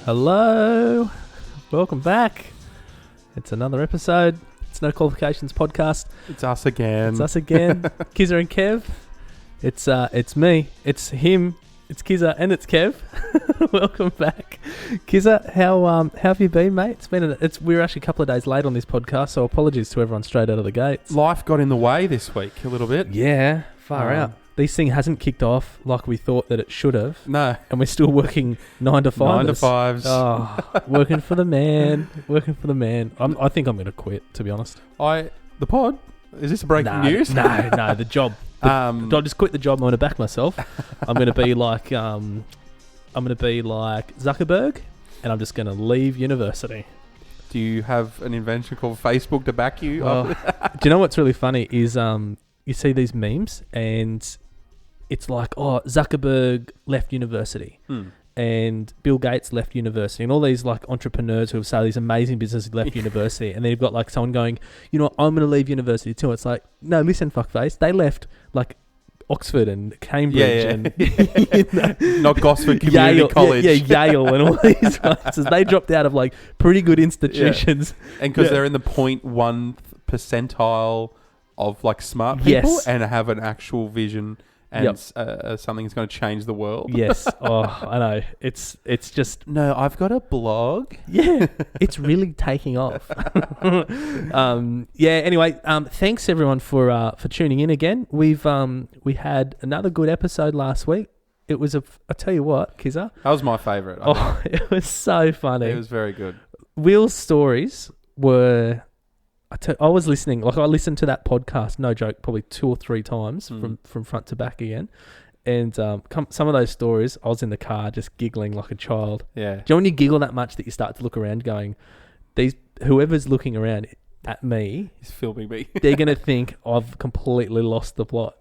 Hello, welcome back. It's another episode. It's No Qualifications podcast. It's us again. Kizza and Kev. It's me. It's him. It's Kizza and it's Kev. Welcome back, Kizza. How have you been, mate? We were actually a couple of days late on this podcast, so apologies to everyone straight out of the gates. Life got in the way this week a little bit. Yeah, far out. This thing hasn't kicked off like we thought that it should have. No. And we're still working 9 to 5. 9 to 5s. Oh, working for the man. I think I'm going to quit, to be honest. The pod? Is this a breaking news? No, the job. I'll just quit the job. I'm going to back myself. I'm going to be like Zuckerberg, and I'm just going to leave university. Do you have an invention called Facebook to back you? Do you know what's really funny is you see these memes and it's like, oh, Zuckerberg left university and Bill Gates left university and all these like entrepreneurs who have started these amazing businesses left university, and then you've got like someone going, you know what, I'm going to leave university too. It's like, no, listen, fuckface, they left like Oxford and Cambridge and not Gosford Community College. Yale and all these places. They dropped out of like pretty good institutions. Yeah. And because they're in the 0.1 percentile of like smart people and have an actual vision and something that's going to change the world. Yes. Oh, I know. It's just... No, I've got a blog. Yeah. It's really taking off. Anyway, thanks everyone for tuning in again. We had another good episode last week. It was I tell you what, Kizza. That was my favourite. It was so funny. It was very good. Will's stories were... I was listening, like I listened to that podcast, no joke, probably 2 or 3 times from front to back again. And some of those stories, I was in the car just giggling like a child. Yeah. Do you know when you giggle that much that you start to look around going, whoever's looking around at me is filming me. They're going to think I've completely lost the plot.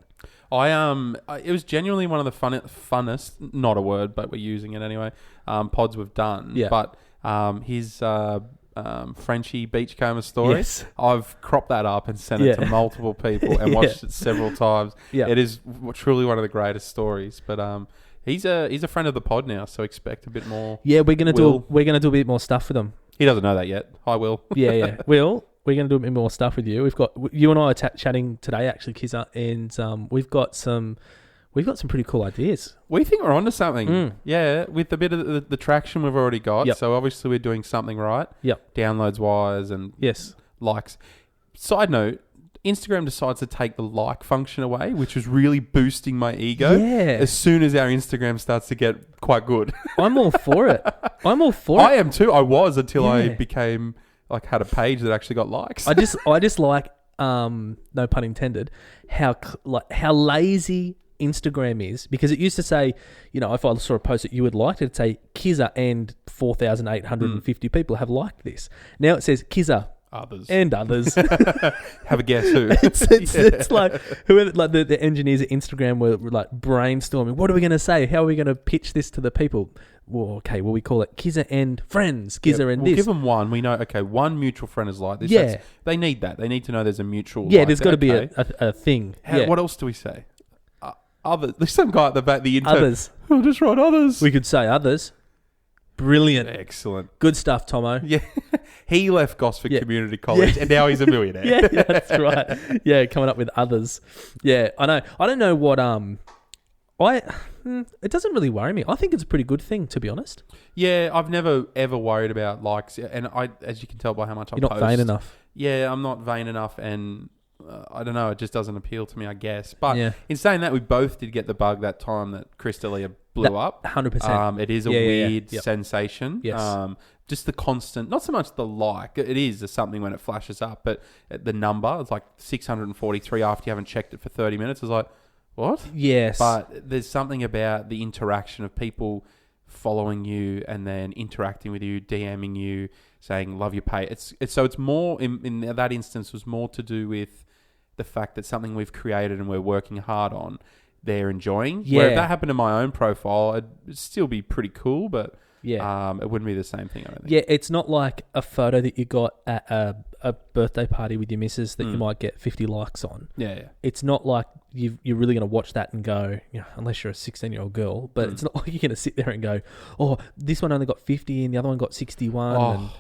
It was genuinely one of the funnest, not a word, but we're using it anyway, pods we've done. Yeah. But his... Frenchie Beachcomber story. Yes. I've cropped that up and sent it to multiple people and watched it several times. Yeah. It is truly one of the greatest stories. But he's a friend of the pod now, so expect a bit more. Yeah, we're gonna do a bit more stuff with him. He doesn't know that yet. I will. Yeah. Will, we're gonna do a bit more stuff with you. We've got you and I are chatting today, actually, Kizza, and we've got some pretty cool ideas. We think we're onto something. Yeah, with a bit of the traction we've already got. Yep. So obviously we're doing something right. Yep. Downloads wise and likes. Side note, Instagram decides to take the like function away, which was really boosting my ego. Yeah. As soon as our Instagram starts to get quite good. I'm all for it. I am too. I was until I became had a page that actually got likes. I just like no pun intended, how lazy Instagram is, because it used to say, you know, if I saw a post that you would like, it'd say Kizza and 4,850 people have liked this. Now it says Kizza and others. Have a guess who? It's like whoever, like the engineers at Instagram were like brainstorming. What are we going to say? How are we going to pitch this to the people? Well, we call it Kizza and friends. Kizza and we'll this. Give them one. We know, one mutual friend is like this. Yeah. They need that. They need to know there's a mutual. Yeah, there's got to be a thing. What else do we say? Others. There's some guy at the back, the intern. Others. I'll just write others. We could say others. Brilliant. Excellent. Good stuff, Tomo. Yeah. He left Gosford Community College and now he's a millionaire. Yeah, that's right. Yeah, coming up with others. Yeah, I know. I don't know what... it doesn't really worry me. I think it's a pretty good thing, to be honest. Yeah, I've never ever worried about likes. And as you can tell by how much I post... You're not vain enough. Yeah, I'm not vain enough, and... I don't know, it just doesn't appeal to me, I guess. But in saying that, we both did get the bug that time that Crystalia blew up. 100%. It is a weird sensation. Yes. Just the constant, not so much the like, it is something when it flashes up, but the number, it's like 643 after you haven't checked it for 30 minutes. It's like, what? Yes. But there's something about the interaction of people following you and then interacting with you, DMing you, saying, love your page. It's more, in that instance, was more to do with the fact that something we've created and we're working hard on, they're enjoying. Yeah. Where if that happened to my own profile, it'd still be pretty cool, but it wouldn't be the same thing, I don't think. Yeah, it's not like a photo that you got at a birthday party with your missus that you might get 50 likes on. Yeah. It's not like you're really going to watch that and go, unless you're a 16-year-old girl, but it's not like you're going to sit there and go, oh, this one only got 50 and the other one got 61. Oh,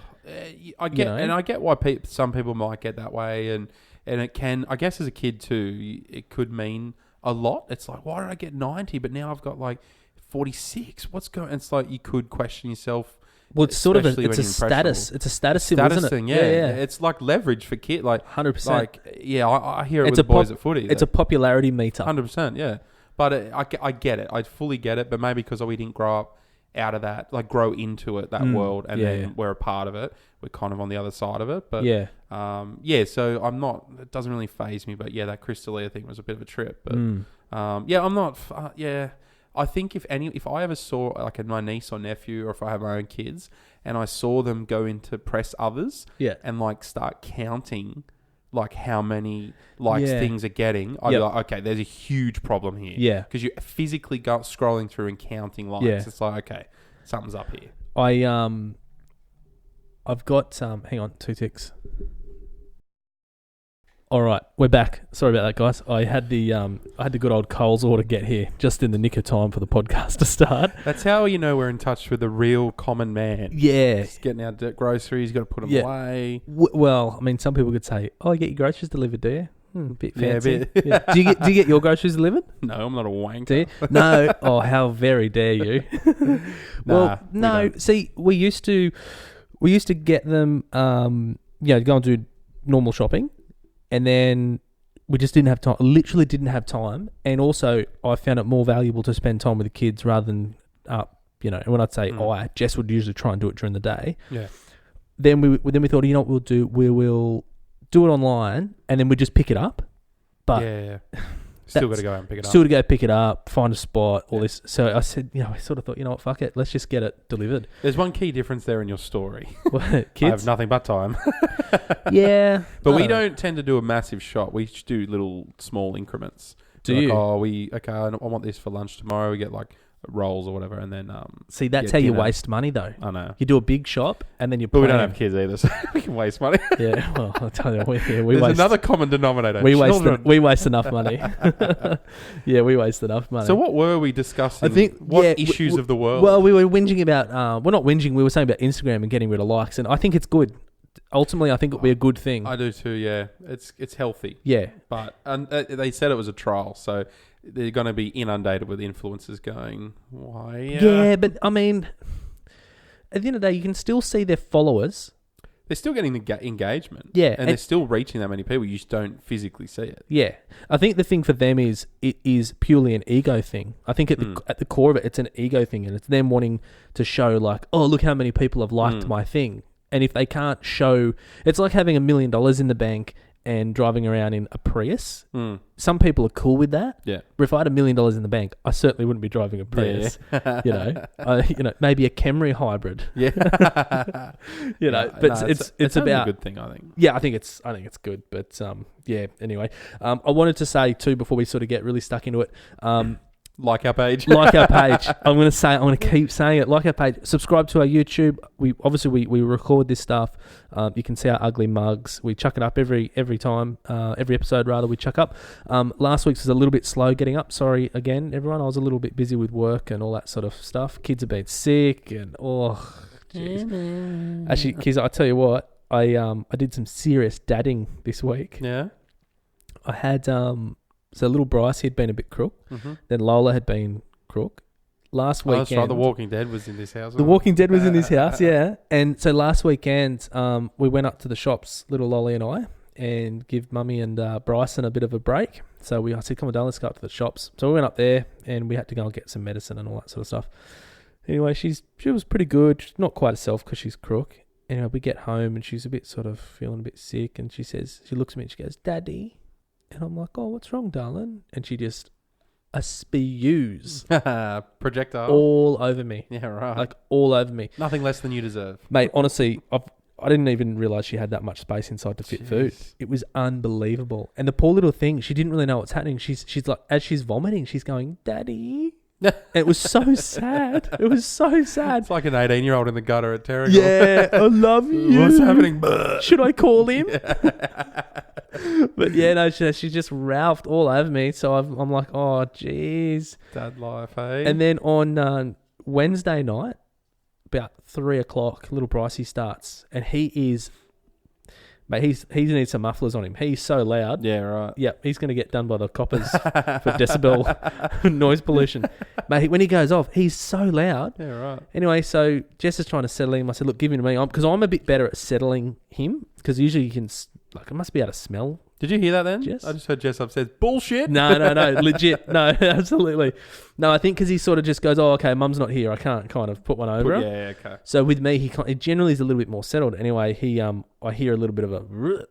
I get why some people might get that way, and it can, I guess as a kid too, it could mean a lot. It's like, why did I get 90, but now I've got like 46? What's going? It's like you could question yourself. Well, it's sort of it's a status. It's a status symbol, isn't it? Thing, yeah. It's like leverage for kids. Like 100%. Like, I hear it with the boys at footy. It's a popularity meter. 100%, yeah. But I get it. I fully get it. But maybe because we didn't grow up out of that, like grow into it, that world, and then we're a part of it. We're kind of on the other side of it. But so I'm not. It doesn't really faze me. But that Crystalia thing was a bit of a trip. But I'm not. I think if I ever saw like my niece or nephew, or if I have my own kids, and I saw them go into press others, and like start counting like how many likes things are getting, I'd be like, okay, there's a huge problem here. Yeah, because you're physically scrolling through and counting likes. Yeah. It's like, okay, something's up here. I've got hang on, 2 ticks. All right, we're back. Sorry about that, guys. I had the good old Coles order get here just in the nick of time for the podcast to start. That's how we're in touch with a real common man. Yeah, just getting out groceries, got to put them away. Well, I mean, some people could say, "Oh, you get your groceries delivered, do you?" A bit fancy. Yeah. Do you get your groceries delivered? No, I'm not a wanker. Do you? No. Oh, how very dare you? Well, no. See, we used to get them. Go and do normal shopping. And then we just didn't have time. Literally didn't have time. And also, I found it more valuable to spend time with the kids rather than and when I'd say, Jess would usually try and do it during the day. Yeah. Then we thought, you know what we'll do? We will do it online, and then we just pick it up. But still got to go out and pick it up. Still to go pick it up, find a spot, all this. So I said, I sort of thought, you know what, fuck it, let's just get it delivered. There's one key difference there in your story. What, kids? I have nothing but time. Yeah. But we don't tend to do a massive shop. We just do little small increments. Do you? I want this for lunch tomorrow. We get like rolls or whatever, and then see, that's how you waste money, though. I know. You do a big shop, and then but we don't have kids either, so we can waste money. Yeah, well, I'll tell you, we There's waste another common denominator. We waste enough money. Yeah, we waste enough money. So what were we discussing? I think what issues of the world? Well, we were whinging about. We're not whinging. We were saying about Instagram and getting rid of likes, and I think it's good. Ultimately, I think it'll be a good thing. I do too. Yeah, it's healthy. Yeah, but they said it was a trial, so they're going to be inundated with influencers going, why? Yeah, but I mean, at the end of the day, you can still see their followers. They're still getting the engagement. Yeah. And they're still reaching that many people. You just don't physically see it. Yeah. I think the thing for them is it is purely an ego thing. I think at the core of it, it's an ego thing. And it's them wanting to show like, oh, look how many people have liked my thing. And if they can't show... It's like having $1 million in the bank and driving around in a Prius. Some people are cool with that. Yeah. But if I had $1 million in the bank, I certainly wouldn't be driving a Prius. Yeah. Maybe a Camry hybrid. Yeah. But it's about a good thing, I think. Yeah, I think it's good. But anyway, I wanted to say too before we sort of get really stuck into it. Like our page. I'm going to keep saying it. Like our page. Subscribe to our YouTube. We record this stuff. You can see our ugly mugs. We chuck it up every time. Every episode, rather, we chuck up. Last week's was a little bit slow getting up. Sorry again, everyone. I was a little bit busy with work and all that sort of stuff. Kids have been sick and jeez. Actually, Kizza, I tell you what, I did some serious dadding this week. Yeah. I had So little Bryce, he'd been a bit crook. Mm-hmm. Then Lola had been crook. Last weekend... that's right. The Walking Dead was in this house. The Walking Dead was in this house, yeah. And so last weekend, we went up to the shops, little Lolly and I, and give Mummy and Bryson a bit of a break. So I said, come on, darling, let's go up to the shops. So we went up there, and we had to go and get some medicine and all that sort of stuff. Anyway, she was pretty good. She's not quite herself because she's crook. Anyway, we get home, and she's a bit sort of feeling a bit sick, and she looks at me and she goes, Daddy... And I'm like, oh, what's wrong, darling? And she just spews projectile all over me. Yeah, right. Like all over me. Nothing less than you deserve. Mate, honestly, I didn't even realise she had that much space inside to fit food. It was unbelievable. And the poor little thing, she didn't really know what's happening. She's like, as she's vomiting, she's going, Daddy. And it was so sad. It was so sad. It's like an 18-year-old in the gutter at Terrigal. Yeah, I love you. What's happening? Should I call him? Yeah. But yeah, no, she just ralphed all over me. So I'm like, oh, jeez. Dad life, hey? And then on Wednesday night, about 3 o'clock, little Brycey starts, and he is, mate, he needs some mufflers on him. He's so loud. Yeah, right. Yep, he's going to get done by the coppers for decibel noise pollution. Mate, when he goes off, he's so loud. Yeah, right. Anyway, so Jess is trying to settle him. I said, look, give him to me. Because I'm a bit better at settling him, because usually you can, like, I must be able to smell. Did you hear that then? Jess? I just heard Jess upstairs. Bullshit. No, legit. No, absolutely. No, I think because he sort of just goes, oh, okay, mum's not here. I can't kind of put one over him. Yeah, okay. So with me, he generally is a little bit more settled. Anyway, I hear a little bit of a,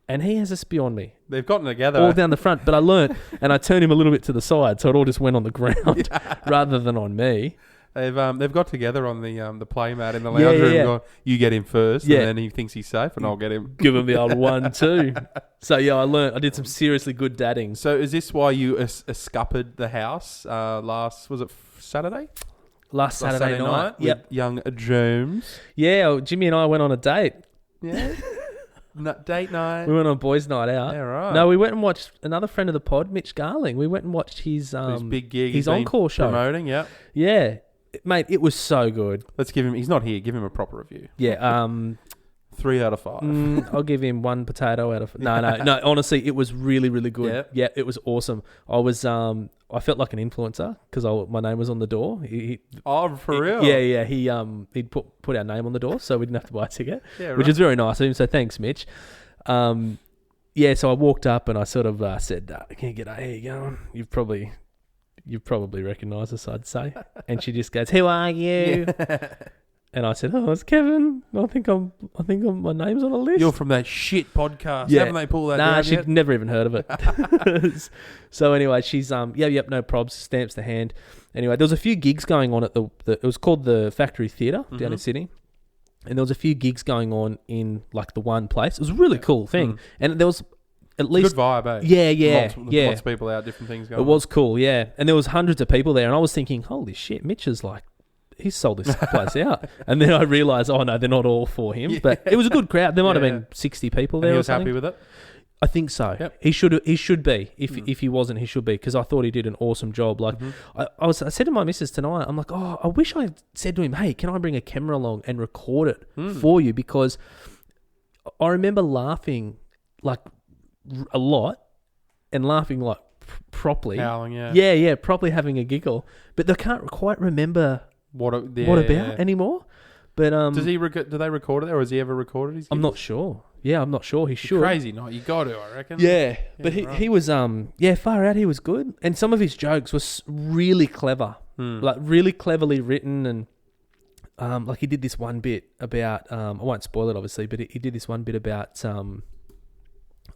and he has a spew on me. They've gotten together. All down the front. But I learned, and I turned him a little bit to the side, so it all just went on the ground rather than on me. They've got together on the play mat in the lounge room. Going, you get him first, and then he thinks he's safe, and I'll get him. Give him the old 1-2. So yeah, I did some seriously good dadding. So is this why you escaped the house last? Was it Saturday? Last Saturday night. Yep. With young Jones. Yeah, Jimmy and I went on a date. Yeah. Date night. We went on boys' night out. Yeah, right. No, we went and watched another friend of the pod, Mitch Garling. We went and watched his big gig. His encore show. Promoting, yeah. Yeah. Mate, it was so good. Let's give him... He's not here. Give him a proper review. Yeah. 3 out of 5. I'll give him 1 potato out of... No. Honestly, it was really, really good. Yeah, it was awesome. I was... I felt like an influencer because my name was on the door. For real? Yeah. He'd put our name on the door, so we didn't have to buy a ticket, right. Which is very nice of him. So thanks, Mitch. Yeah. So I walked up and I sort of said, "Can you get how you going? You've probably recognised us, I'd say." And she just goes, "Who are you?" Yeah. And I said, "Oh, it's Kevin. I think my name's on the list." You're from that shit podcast. Yeah. Haven't they pulled that down Nah, yet? she'd never even heard of it. So anyway, she's no probs, stamps the hand. Anyway, there was a few gigs going on at it was called the Factory Theatre down in Sydney. And there was a few gigs going on in like the one place. It was a really cool thing. And there was at least good vibe, eh? Yeah. Lots of people out, different things going on. It was cool, yeah. And there was hundreds of people there, and I was thinking, holy shit, Mitch is like, he's sold this place out. And then I realised, oh no, they're not all for him. Yeah. But it was a good crowd. There might have been 60 people there. And he or was something. Happy with it? I think so. Yep. He should be. If he wasn't, he should be, because I thought he did an awesome job. Like I said to my missus tonight, I'm like, oh, I wish I said to him, hey, can I bring a camera along and record it for you? Because I remember laughing like a lot and laughing like properly. Howling, yeah. Yeah, properly having a giggle. But they can't quite remember what about anymore. But do they record it there, or has he ever recorded his gigs? I'm not sure. Yeah, I'm not sure. He should. Crazy night. You got to, I reckon. Yeah, but he was far out. He was good, and some of his jokes was really clever, like really cleverly written, and like he did this one bit about I won't spoil it obviously, but he did this one bit about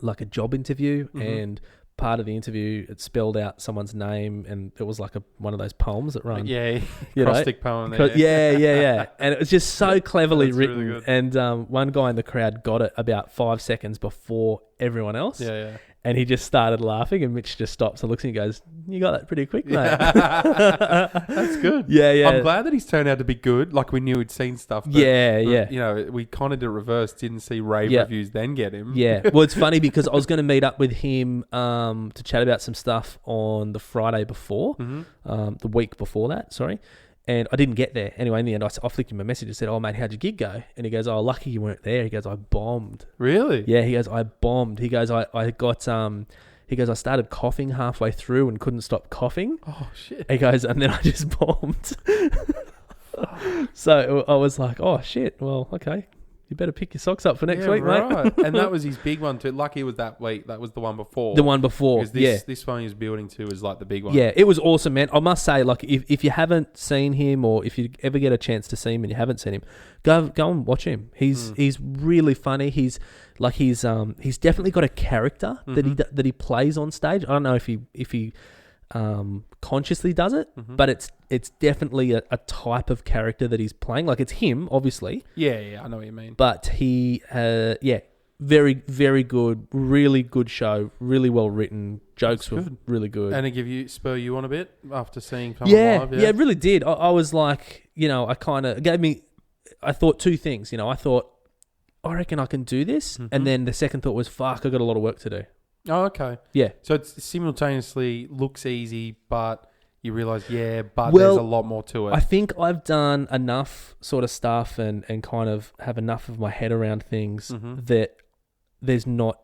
like a job interview, and part of the interview it spelled out someone's name, and it was like one of those poems that run. Yeah, acrostic poem. There. Yeah. And it was just so cleverly written. Really good. And one guy in the crowd got it about 5 seconds before everyone else. Yeah. And he just started laughing, and Mitch just stops and looks and goes, "You got that pretty quick, mate." That's good. Yeah. I'm glad that he's turned out to be good. Like, we knew he'd seen stuff. But, yeah. You know, we kind of did reverse. Didn't see rave reviews, then get him. Yeah. Well, it's funny because I was going to meet up with him to chat about some stuff on the Friday before, the week before that. Sorry. And I didn't get there. Anyway, in the end, I flicked him a message and said, "Oh, mate, how'd your gig go?" And he goes, "Oh, lucky you weren't there." He goes, "I bombed." Really? Yeah, he goes, "I bombed." He goes, I got, he goes, "I started coughing halfway through and couldn't stop coughing." Oh, shit. He goes, "And then I just bombed." So I was like, "Oh, shit. Well, okay. You better pick your socks up for next week, right. mate." And that was his big one too. Lucky it was that week. That was the one before. The one before, because this one he was building to is like the big one. Yeah, it was awesome, man. I must say, like, if you haven't seen him, or if you ever get a chance to see him and you haven't seen him, go and watch him. He's really funny. He's definitely got a character that he plays on stage. I don't know if he consciously does it, but it's definitely a type of character that he's playing. Like, it's him, obviously. Yeah, I know what you mean. But he, very, very good, really good show, really well written. Jokes were really good. And it spur you on a bit after seeing someone live? Yeah, it really did. I was like, I kind of I thought two things. I thought I reckon I can do this. Mhm. And then the second thought was, fuck, I got a lot of work to do. Oh, okay. Yeah. So it simultaneously looks easy, but you realise, but Well, there's a lot more to it. I think I've done enough sort of stuff and kind of have enough of my head around things Mhm. that there's not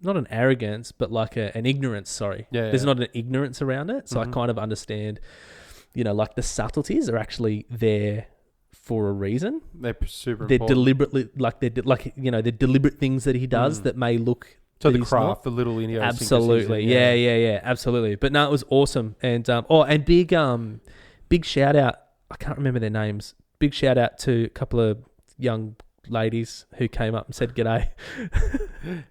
not an arrogance, but like an ignorance. Sorry, Yeah, there's yeah. not an ignorance around it. So Mhm. I kind of understand, like the subtleties are actually there for a reason. They're super They're important. deliberately they're deliberate things that he does that may look. So that the he's craft, not. the little idiosyncrasies. Absolutely, yeah, absolutely. But no, it was awesome, and and big shout out. I can't remember their names. Big shout out to a couple of young ladies who came up and said g'day.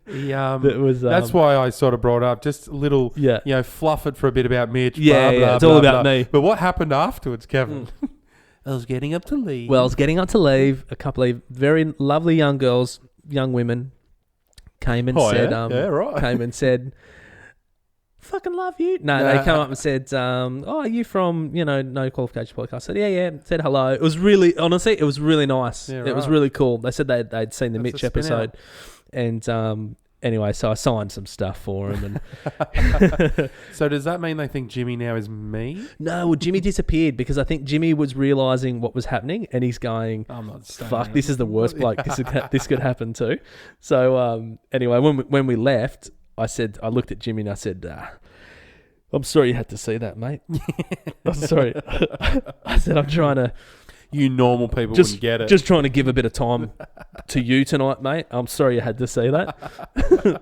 That's why I sort of brought up just a little, fluff it for a bit about Mitch. Yeah, blah, blah, it's blah, all blah. about me. But what happened afterwards, Kevin? I was getting up to leave. Well, I was getting up to leave. A couple of very lovely young girls, young women, came and said, right. came and said, fucking love you. No, they came up and said, are you from, No Qualifications podcast? I said, yeah. Said hello. It was really, honestly, it was really nice. Yeah, It was right. really cool. They said they'd seen the That's Mitch a spin episode. And anyway, so I signed some stuff for him. And So does that mean they think Jimmy now is me? no, well, Jimmy disappeared because I think Jimmy was realising what was happening and he's going, I'm not staying. fuck, this is the worst bloke. This could happen too. So anyway, when we left, I looked at Jimmy and I said, I'm sorry you had to see that, mate. I'm sorry. I said, I'm trying to... You normal people wouldn't get it. Just trying to give a bit of time to you tonight, mate. I'm sorry you had to see that.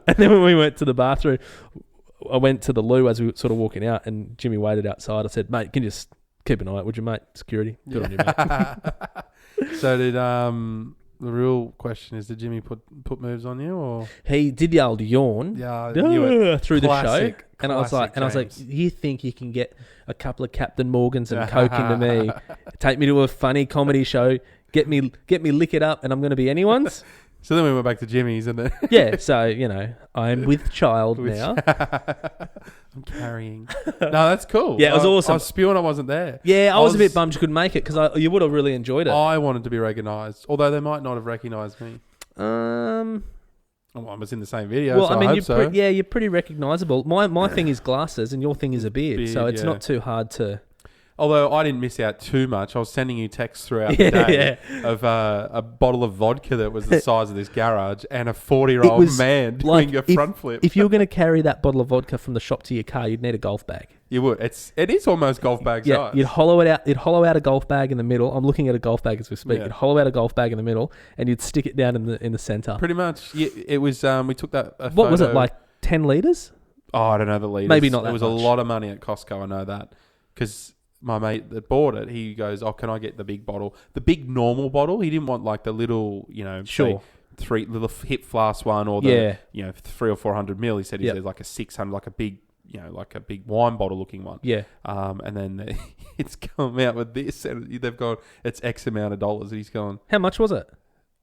And then when we went to the bathroom, I went to the loo as we were sort of walking out and Jimmy waited outside. I said, mate, can you just keep an eye out, would you, mate? Security. Good on you, mate. So did the real question is, did Jimmy put moves on you or? He did the old yawn through the show. And I was like, you think you can get a couple of Captain Morgans and Coke into me, take me to a funny comedy show, get me lick it up, and I'm going to be anyone's? So then we went back to Jimmy's and then Yeah, so, I'm with child now. I'm carrying. No, that's cool. Yeah, it was awesome. I was spewing I wasn't there. Yeah, I was a bit bummed you couldn't make it because you would have really enjoyed it. I wanted to be recognised, although they might not have recognised me. I was in the same video, well, so I mean, hope so. You're pretty recognisable. My thing is glasses and your thing is a beard, so it's not too hard to... Although I didn't miss out too much. I was sending you texts throughout the day of a bottle of vodka that was the size of this garage and a 40-year-old man doing a front flip. If you were going to carry that bottle of vodka from the shop to your car, you'd need a golf bag. You would. It is almost golf bag size. You'd hollow it out. You'd hollow out a golf bag in the middle. I'm looking at a golf bag as we speak. Yeah. You'd hollow out a golf bag in the middle, and you'd stick it down in the centre. Pretty much. Yeah, it was. We took that. What was it, like 10 litres? Oh, I don't know the litres. Maybe not that It was much. a lot of money at Costco. I know that because my mate that bought it, he goes, "Oh, can I get the big bottle, the big normal bottle?" He didn't want like the little, Sure. say, 3 little hip flask one or the 300 or 400 ml. He said there's like a 600, like a big. Like a big wine bottle looking one. Yeah. And then it's come out with this, and they've gone, it's X amount of dollars. And he's gone, How much was it?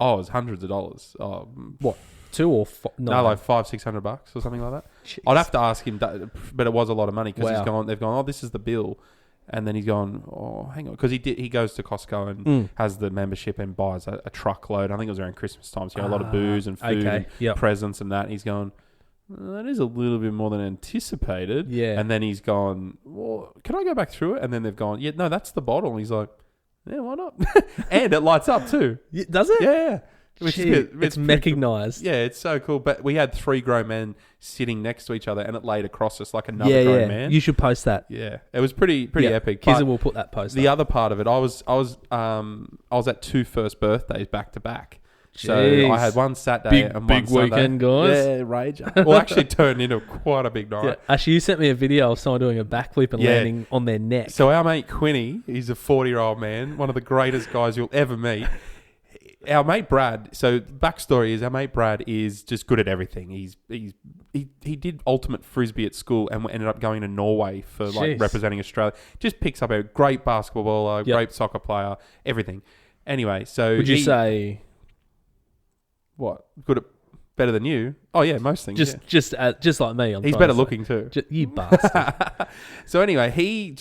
oh, it was hundreds of dollars. Oh, What? 2 or 4? no, like $500-$600 or something like that. Jeez. I'd have to ask him, but it was a lot of money because Wow. they've gone, oh, this is the bill. And then he's gone, oh, hang on. Because he goes to Costco and has the membership and buys a truckload. I think it was around Christmas time. So a lot of booze and food and presents and that. And he's gone, that is a little bit more than anticipated. Yeah. And then he's gone, well, can I go back through it? And then they've gone, yeah, no, that's the bottle. And he's like, yeah, why not? And it lights up too. Does it? Yeah. Which is It's pretty mechanised. cool. Yeah, it's so cool. But we had 3 grown men sitting next to each other and it laid across us like another grown man. You should post that. Yeah. It was pretty epic. Kizza But will put that post the up. other part of it, I was at 2 first birthdays back to back. So Jeez. I had one Saturday and big one weekend, Sunday. guys. Yeah, rage. Well, actually turned into quite a big night. Yeah. Actually, you sent me a video of someone doing a backflip and landing on their neck. So our mate Quinny, he's a 40-year-old man, one of the greatest guys you'll ever meet. Our mate Brad, so backstory is our mate Brad is just good at everything. He did ultimate frisbee at school and ended up going to Norway for like representing Australia. Just picks up a great basketballer, great soccer player, everything. Anyway, so would you say what? Good at Better than you? Oh yeah, most things. Just like me. He's better looking too. You bastard. So anyway, he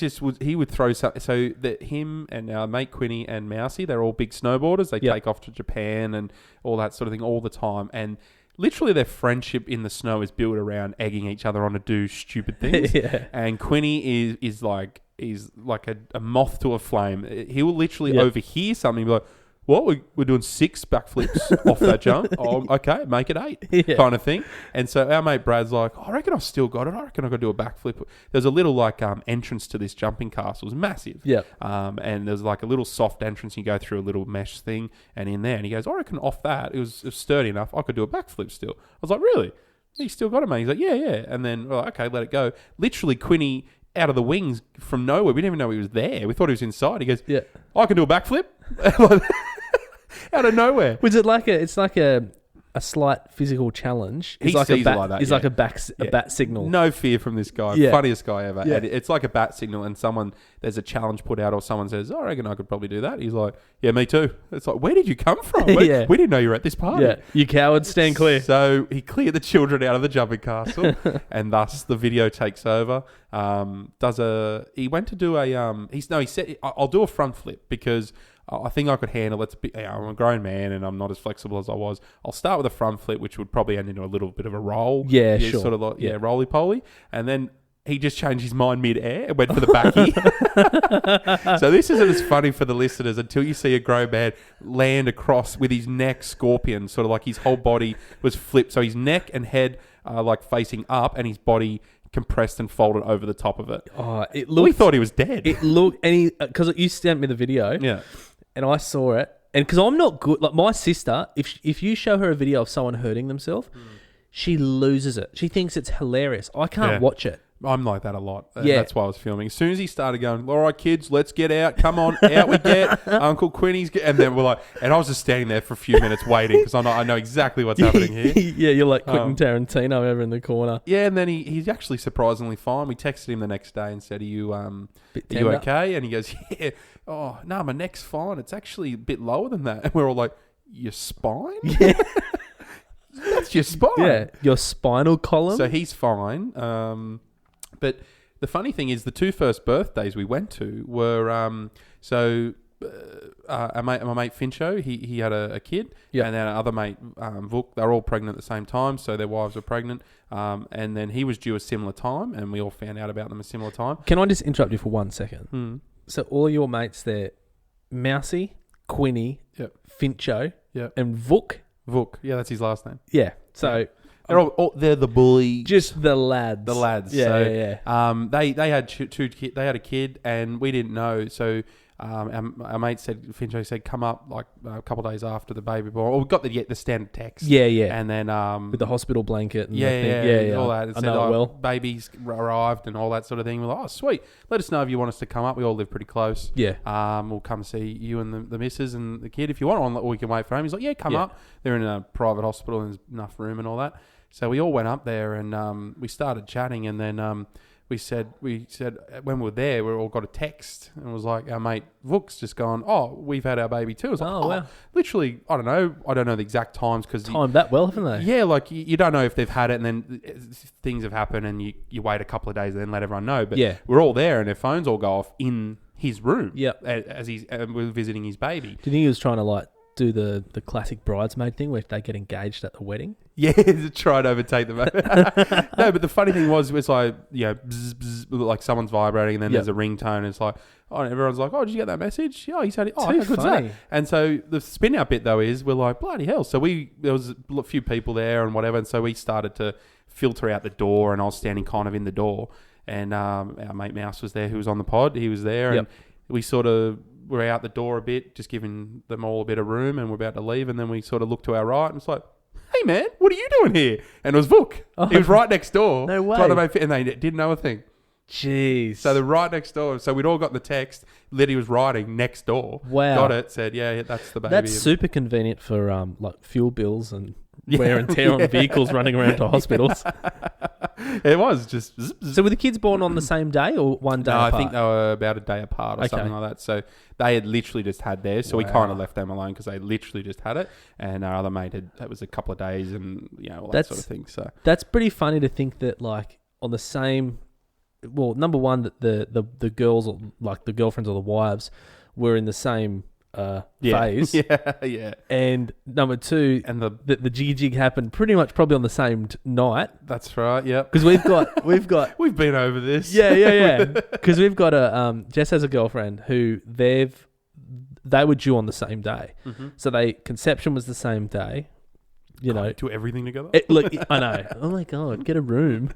would throw something. So that him and our mate Quinny and Mousy, they're all big snowboarders. They take off to Japan and all that sort of thing all the time. And literally their friendship in the snow is built around egging each other on to do stupid things. And Quinny is like a moth to a flame. He will literally overhear something and be like, what? We're doing 6 backflips off that jump? Oh, okay, make it 8 kind of thing. And so our mate Brad's like, I reckon I've still got it. I reckon I've got to do a backflip. There's a little like entrance to this jumping castle. It was massive. And there's like a little soft entrance. You go through a little mesh thing and in there. And he goes, I reckon off that, it was sturdy enough. I could do a backflip still. I was like, really? You still got it, mate? He's like, yeah. And then, we're like, okay, let it go. Literally, Quinny out of the wings from nowhere. We didn't even know he was there. We thought he was inside. He goes, I can do a backflip. Out of nowhere. Was it like it's like a slight physical challenge? He like sees it like that. It's like a bat signal. No fear from this guy. Funniest guy ever. And it's like a bat signal, and there's a challenge put out, or someone says, I reckon I could probably do that. He's like, yeah, me too. It's like, where did you come from? We didn't know you were at this party. Yeah, you cowards, stand clear. So he cleared the children out of the jumping castle, and thus the video takes over. He went to do he said, I'll do a front flip because I think I could handle it. I'm a grown man and I'm not as flexible as I was. I'll start with a front flip, which would probably end into a little bit of a roll. Yeah, sure. Sort of like, roly-poly. And then he just changed his mind mid-air and went for the backy. So this isn't as funny for the listeners until you see a grown man land across with his neck scorpion, sort of like his whole body was flipped. So his neck and head are like facing up and his body compressed and folded over the top of it. Oh, we thought he was dead. It looked, and because you sent me the video. Yeah. And I saw it, and because I'm not good, like my sister, if you show her a video of someone hurting themselves, she loses it. She thinks it's hilarious. I can't watch it. I'm like that a lot. That's why I was filming. As soon as he started going, all right, kids, let's get out. Come on, out we get. Uncle Quinny's and then we're like, and I was just standing there for a few minutes waiting because I know exactly what's happening here. Yeah, you're like Quentin Tarantino over in the corner. Yeah, and then he's actually surprisingly fine. We texted him the next day and said, are you okay? And he goes, yeah. Oh, no, my neck's fine. It's actually a bit lower than that. And we're all like, your spine? Yeah. That's your spine. Yeah, your spinal column. So he's fine. But the funny thing is the 2 first birthdays we went to were, my mate Fincho, he had a kid, and then our other mate, Vuk, they're all pregnant at the same time, so their wives were pregnant, and then he was due a similar time, and we all found out about them a similar time. Can I just interrupt you for 1 second? So all your mates there, Mousy, Quinny, Fincho, and Vuk. Vuk, yeah, that's his last name. Yeah, so... They're the boys. Just the lads. The lads. Yeah. They had two kids. They had a kid, and we didn't know. So our mate Fincho said, come up like a couple of days after the baby born. Or we got the standard text. Yeah. And then with the hospital blanket. And all that. It said, baby's arrived and all that sort of thing. We're like, oh, sweet. Let us know if you want us to come up. We all live pretty close. Yeah. We'll come see you and the missus and the kid if you want. Or we can wait for him. He's like, yeah, come up. They're in a private hospital and there's enough room and all that. So we all went up there and we started chatting, and then we said when we were there, we all got a text, and it was like our mate Vuk's just gone, oh, we've had our baby too. It was like, wow. Literally, I don't know the exact times because timed that well, haven't they? Yeah, like you don't know if they've had it, and then things have happened, and you wait a couple of days and then let everyone know. But we're all there, and their phones all go off in his room. Yep. As we're visiting his baby. Do you think he was trying to like do the classic bridesmaid thing where they get engaged at the wedding? Yeah, to try and overtake them. No, but the funny thing was like, bzz, bzz, like someone's vibrating and then there's a ringtone and it's like, oh, and everyone's like, oh, did you get that message? Yeah, he's had it. Oh, how good's that? And so the spin out bit though is we're like, bloody hell. So there was a few people there and whatever. And so we started to filter out the door and I was standing kind of in the door and our mate Mouse was there who was on the pod. He was there and we sort of were out the door a bit, just giving them all a bit of room and we're about to leave. And then we sort of looked to our right and it's like, hey man, what are you doing here? And it was Vuk. Oh, he was right next door. No way. And they didn't know a thing. Jeez. So they're right next door. So we'd all got the text. Liddy was riding next door. Wow. Got it. Said, yeah, that's the baby. That's super convenient for like fuel bills and wear and tear on vehicles running around to hospitals. It was just... So were the kids born on the same day or one day apart? I think they were about a day apart or something like that. So they had literally just had theirs. So we kind of left them alone because they literally just had it. And our other mate that was a couple of days and, all that sort of thing. So that's pretty funny to think that, like, on the same... Well, number one, that the girls, or like the girlfriends or the wives, were in the same phase. Yeah. And number two, and the jig happened pretty much probably on the same night. That's right. Yep. Because we've got we've been over this. Yeah. Because we've got Jess has a girlfriend who they were due on the same day, so conception was the same day. Do everything together. Look, I know. Oh my God, get a room.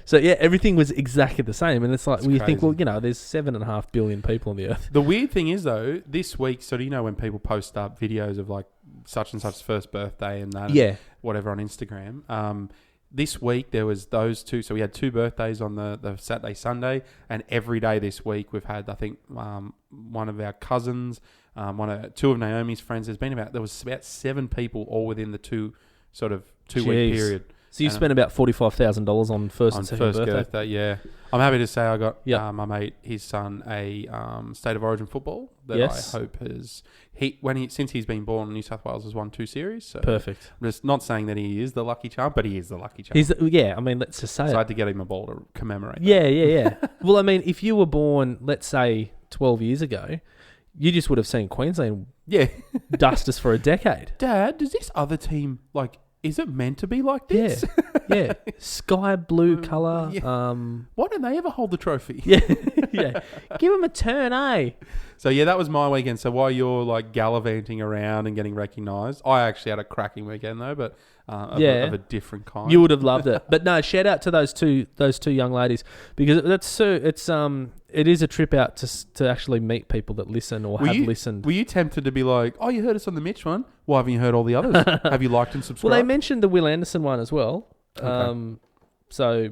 So yeah, everything was exactly the same, and it's like you think, well, there's 7.5 billion people on the earth. The weird thing is though, this week, so do you know when people post up videos of like such and such's first birthday and that, and whatever on Instagram. This week there was those two, so we had 2 birthdays on the Saturday, Sunday, and every day this week we've had, I think, one of our cousins, 2 of Naomi's friends. There was about 7 people all within the 2 week period. So you spent about $45,000 on first and second birthday. Yeah. I'm happy to say I got my mate, his son, a State of Origin football that I hope since he's been born, New South Wales has won 2 series. So perfect. I'm just not saying that he is the lucky charm, but he is the lucky charm. Let's just say so I had to get him a ball to commemorate. Yeah. Well, I mean, if you were born, let's say 12 years ago, you just would have seen Queensland dust us for a decade. Dad, does this other team, is it meant to be like this? Yeah. Sky blue colour. Yeah. Why don't they ever hold the trophy? Yeah. Give them a turn, eh? So, that was my weekend. So, while you're, gallivanting around and getting recognised, I actually had a cracking weekend, though, but of a different kind. You would have loved it. But, no, shout out to those two young ladies, because it is a trip out to actually meet people that listen or listened. Were you tempted to be like, oh, you heard us on the Mitch one? Why haven't you heard all the others? Have you liked and subscribed? Well, they mentioned the Will Anderson one as well. Okay. So,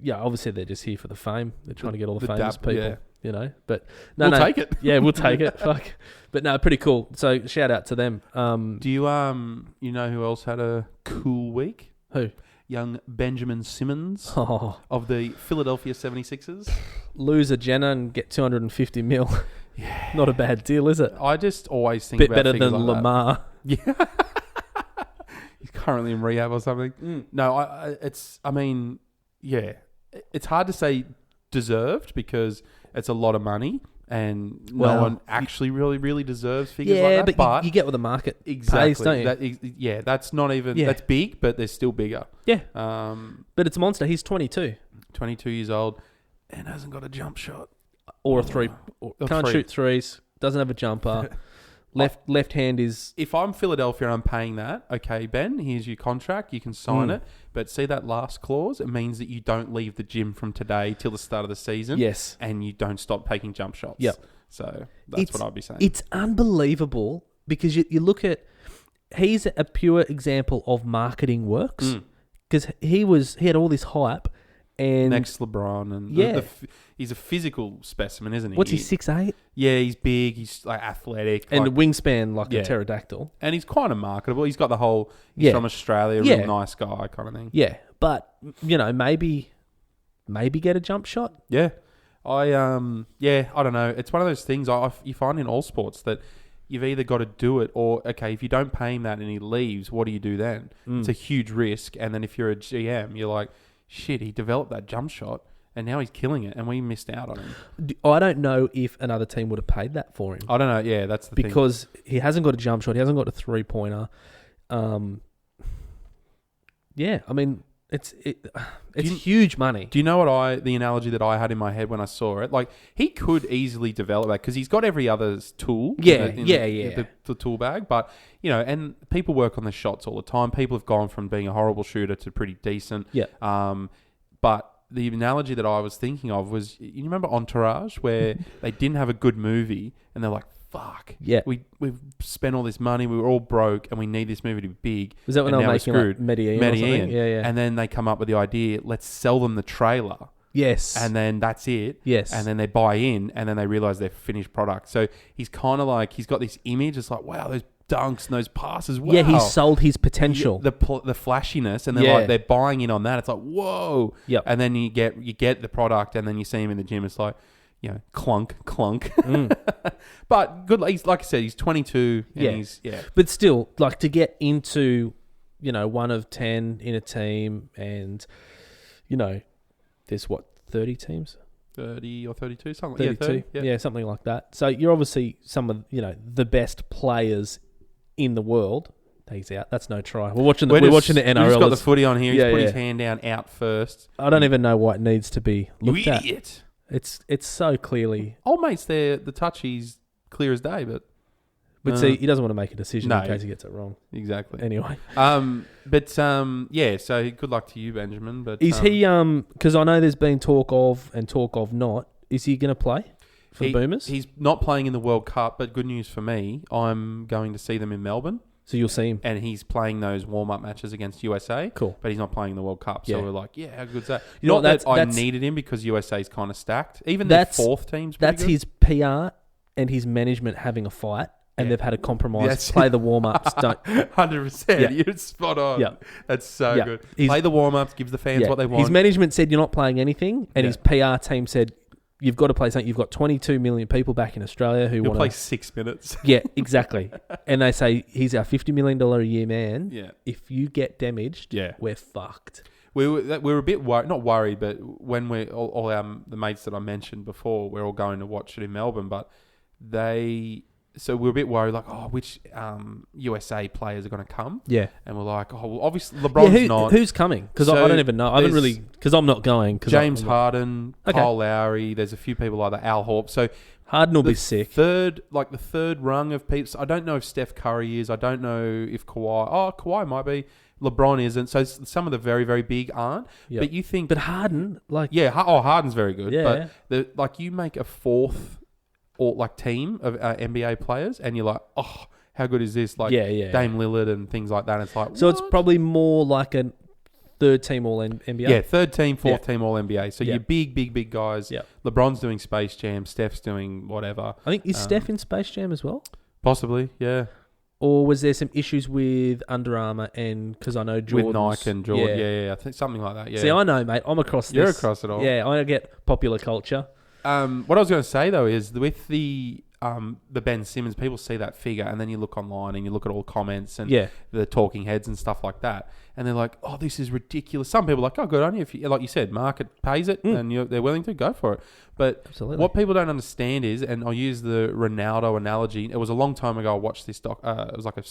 obviously they're just here for the fame. They're trying to get all the famous people, But we'll take it. Yeah, we'll take it. Fuck. But no, pretty cool. So shout out to them. Do you know who else had a cool week? Who? Young Benjamin Simmons of the Philadelphia 76ers. Lose a Jenna and get 250 mil. Yeah. Not a bad deal, is it? I just always think bit about better things than like Lamar. That. Yeah. He's currently in rehab or something. No, it's hard to say deserved because it's a lot of money and no one actually really deserves figures like that. But you get what the market pays, don't you? That's not even... That's big, but they're still bigger. Yeah. But it's a monster. He's 22. 22 years old and hasn't got a jump shot. Or a three. Can't shoot threes. Doesn't have a jumper. Left hand is... If I'm Philadelphia and I'm paying that, okay, Ben, here's your contract. You can sign it. But see that last clause? It means that you don't leave the gym from today till the start of the season. Yes. And you don't stop taking jump shots. Yep. So that's what I'd be saying. It's unbelievable because you look at... He's a pure example of marketing works. Because he had all this hype and... Next LeBron. And he's a physical specimen, isn't he? What's he, 6'8"? Yeah, he's big. He's athletic. And a wingspan like a pterodactyl. And he's kind of marketable. He's got the whole... He's from Australia, real nice guy kind of thing. Yeah, but, maybe get a jump shot? Yeah. I don't know. It's one of those things you find in all sports that you've either got to do it or, okay, if you don't pay him that and he leaves, what do you do then? It's a huge risk. And then if you're a GM, you're like, shit, he developed that jump shot. And now he's killing it, and we missed out on him. I don't know if another team would have paid that for him. I don't know. Yeah, that's the thing. Because he hasn't got a jump shot. He hasn't got a three-pointer. It's huge money. Do you know the analogy that I had in my head when I saw it? Like, he could easily develop that because he's got every other's tool. The tool bag. But, and people work on the shots all the time. People have gone from being a horrible shooter to pretty decent. Yeah. But the analogy that I was thinking of was, you remember Entourage, where they didn't have a good movie, and they're like, fuck. Yeah. We've spent all this money, we were all broke, and we need this movie to be big. Was that when they were making like Medellin or something? Yeah. And then they come up with the idea, let's sell them the trailer. Yes. And then that's it. Yes. And then they buy in, and then they realise they're finished product. So he's kind of like, he's got this image, it's like, wow, those dunks and those passes. Wow. Yeah, he sold his potential. The flashiness, and then Yeah. like they're buying in on that. It's like, whoa. Yep. And then you get the product, and then you see him in the gym. It's like, clunk. But good. He's, like I said, he's 22. And But still, like, to get into, one of 10 in a team, and, there's 30 teams? 30 or 32, something 32. 30, yeah, something like that. So you're obviously some of, the best players in the world. He's out. That's no try. We're watching the NRL. We've just got the footy on here. He's put his hand down out first. I don't even know why it needs to be looked you at. Idiot. It's so clearly. Old mate's there. The touchy's clear as day, but see, he doesn't want to make a decision No. in case he gets it wrong. Exactly. Anyway. So good luck to you, Benjamin. But is he? Because I know there's been talk of not. Is he going to play for the Boomers? He's not playing in the World Cup, but good news for me. I'm going to see them in Melbourne. So you'll see him. And he's playing those warm-up matches against USA. Cool. But he's not playing in the World Cup. So Yeah. we're like, how good's that? You know Not what, that I needed him because USA's kind of stacked. Even That's- their fourth team's pretty That's good. his PR and his management having a fight, and they've had a compromise. Yes. Play the warm-ups. Don't. 100%. Yeah. You're spot on. Yeah. That's so Yeah. good. He's- Play the warm-ups, gives the fans what they want. His management said you're not playing anything, and Yeah. his PR team said you've got to play something. You've got 22 million people back in Australia who He'll want play to 6 minutes. Yeah, exactly. And they say he's our $50 million a year man. Yeah. If you get damaged, Yeah. we're fucked. We were a bit not worried, but when we're all the mates that I mentioned before, we're all going to watch it in Melbourne, but so we're a bit worried, like, which USA players are going to come? Yeah. And we're like, well, obviously LeBron's not. Who's coming? Because So I don't even know. I haven't really, because I'm not going. James Harden, Kyle Lowry, there's a few people like that, Al Horford. So Harden will be sick. The third rung of people. So I don't know if Steph Curry is. I don't know if Kawhi. Kawhi might be. LeBron isn't. So some of the very, very big aren't. Yep. But you think... But Harden, like... Yeah, Harden's very good. Yeah. But you make a fourth or team of NBA players and you're like, how good is this? Like Dame Lillard and things like that. And it's like, So it's probably more like a third team all NBA? Yeah, third team, fourth team all NBA. So your big guys. Yeah. LeBron's doing Space Jam. Steph's doing whatever. I think, is Steph in Space Jam as well? Possibly, yeah. Or was there some issues with Under Armour and because I know Jordan with Nike and Jordan? Yeah. I think something like that. Yeah. See, I know, mate. I'm across this. You're across it all. Yeah, I get popular culture. What I was going to say though is with the Ben Simmons, people see that figure and then you look online and you look at all the comments and the talking heads and stuff like that, and they're like, "Oh, this is ridiculous." Some people are like, "Oh, good on you." If you, like you said, market pays it and they're willing to go for it. But Absolutely. what people don't understand is, and I'll use the Ronaldo analogy. It was a long time ago. I watched this doc. It was like a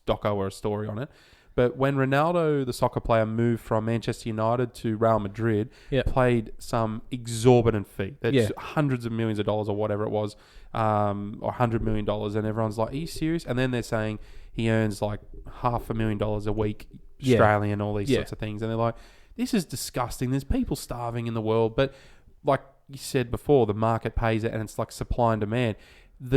doco or a story on it. But when Ronaldo, the soccer player, moved from Manchester United to Real Madrid, played some exorbitant fee. That's hundreds of millions of dollars or whatever it was, or $100 million. And everyone's like, are you serious? And then they're saying he earns like $500,000 a week, Australian, all these sorts of things. And they're like, this is disgusting. There's people starving in the world. But like you said before, the market pays it and it's like supply and demand.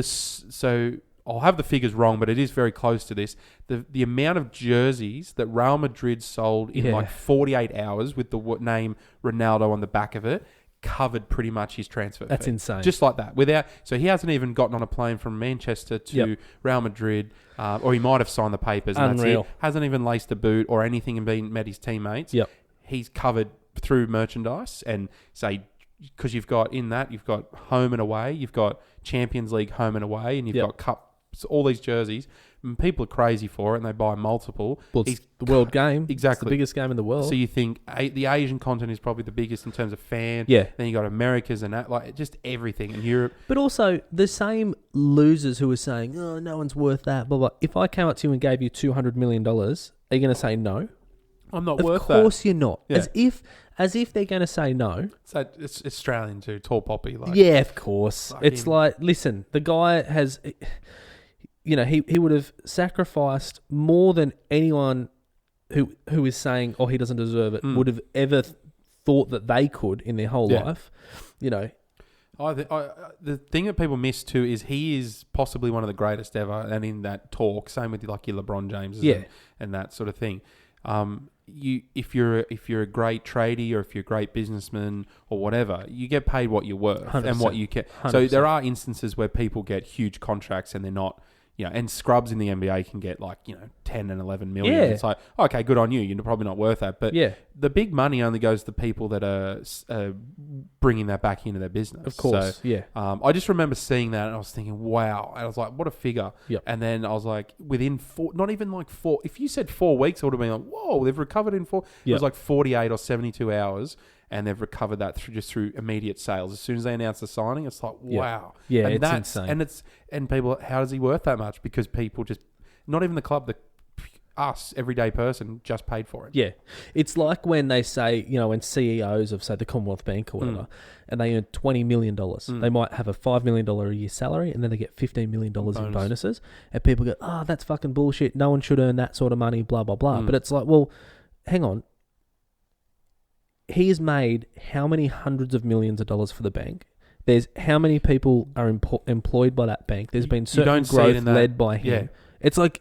So I'll have the figures wrong, but it is very close to this. The amount of jerseys that Real Madrid sold in 48 hours with the name Ronaldo on the back of it covered pretty much his transfer fee. That's insane. Just like that. So he hasn't even gotten on a plane from Manchester to Real Madrid, or he might have signed the papers. And Unreal. That's it. Hasn't even laced a boot or anything and met his teammates. Yep. He's covered through merchandise and because you've got home and away, you've got Champions League home and away, and you've got Cup. So all these jerseys, and people are crazy for it, and they buy multiple. Well, it's the world game. Exactly. It's the biggest game in the world. So you think the Asian continent is probably the biggest in terms of fan. Yeah. Then you got Americas and that, just everything in Europe. But also, the same losers who are saying, oh, no one's worth that, blah, blah. If I came up to you and gave you $200 million, are you going to say no? I'm not worth that. Of course you're not. Yeah. As if they're going to say no. So it's Australian too, tall poppy. Yeah, of course. It's like, listen, the guy has... he would have sacrificed more than anyone who is saying, oh, he doesn't deserve it, would have ever thought that they could in their whole life. The thing that people miss too is he is possibly one of the greatest ever, and in that talk, same with your LeBron James and that sort of thing. If you're a great tradie or if you're a great businessman or whatever, you get paid what you're worth 100%. and what you can. So there are instances where people get huge contracts and they're not and scrubs in the NBA can get 10 and 11 million. Yeah. It's like, okay, good on you. You're probably not worth that. But the big money only goes to people that are bringing that back into their business. Of course, so, I just remember seeing that and I was thinking, wow. And I was like, what a figure. Yep. And then I was like, within not even 4, if you said 4 weeks, I would have been like, whoa, they've recovered in 4. It was like 48 or 72 hours. And they've recovered that through immediate sales. As soon as they announce the signing, it's like, wow. Yeah, and it's insane. And people, how is he worth that much? Because people just, not even the club, us, everyday person, just paid for it. Yeah. It's like when they say, when CEOs of, say, the Commonwealth Bank or whatever, and they earn $20 million, they might have a $5 million a year salary, and then they get $15 million in bonuses. And people go, oh, that's fucking bullshit. No one should earn that sort of money, blah, blah, blah. But it's like, well, hang on. He has made how many hundreds of millions of dollars for the bank? There's how many people are employed by that bank? There's been certain growth led by him. Yeah. It's like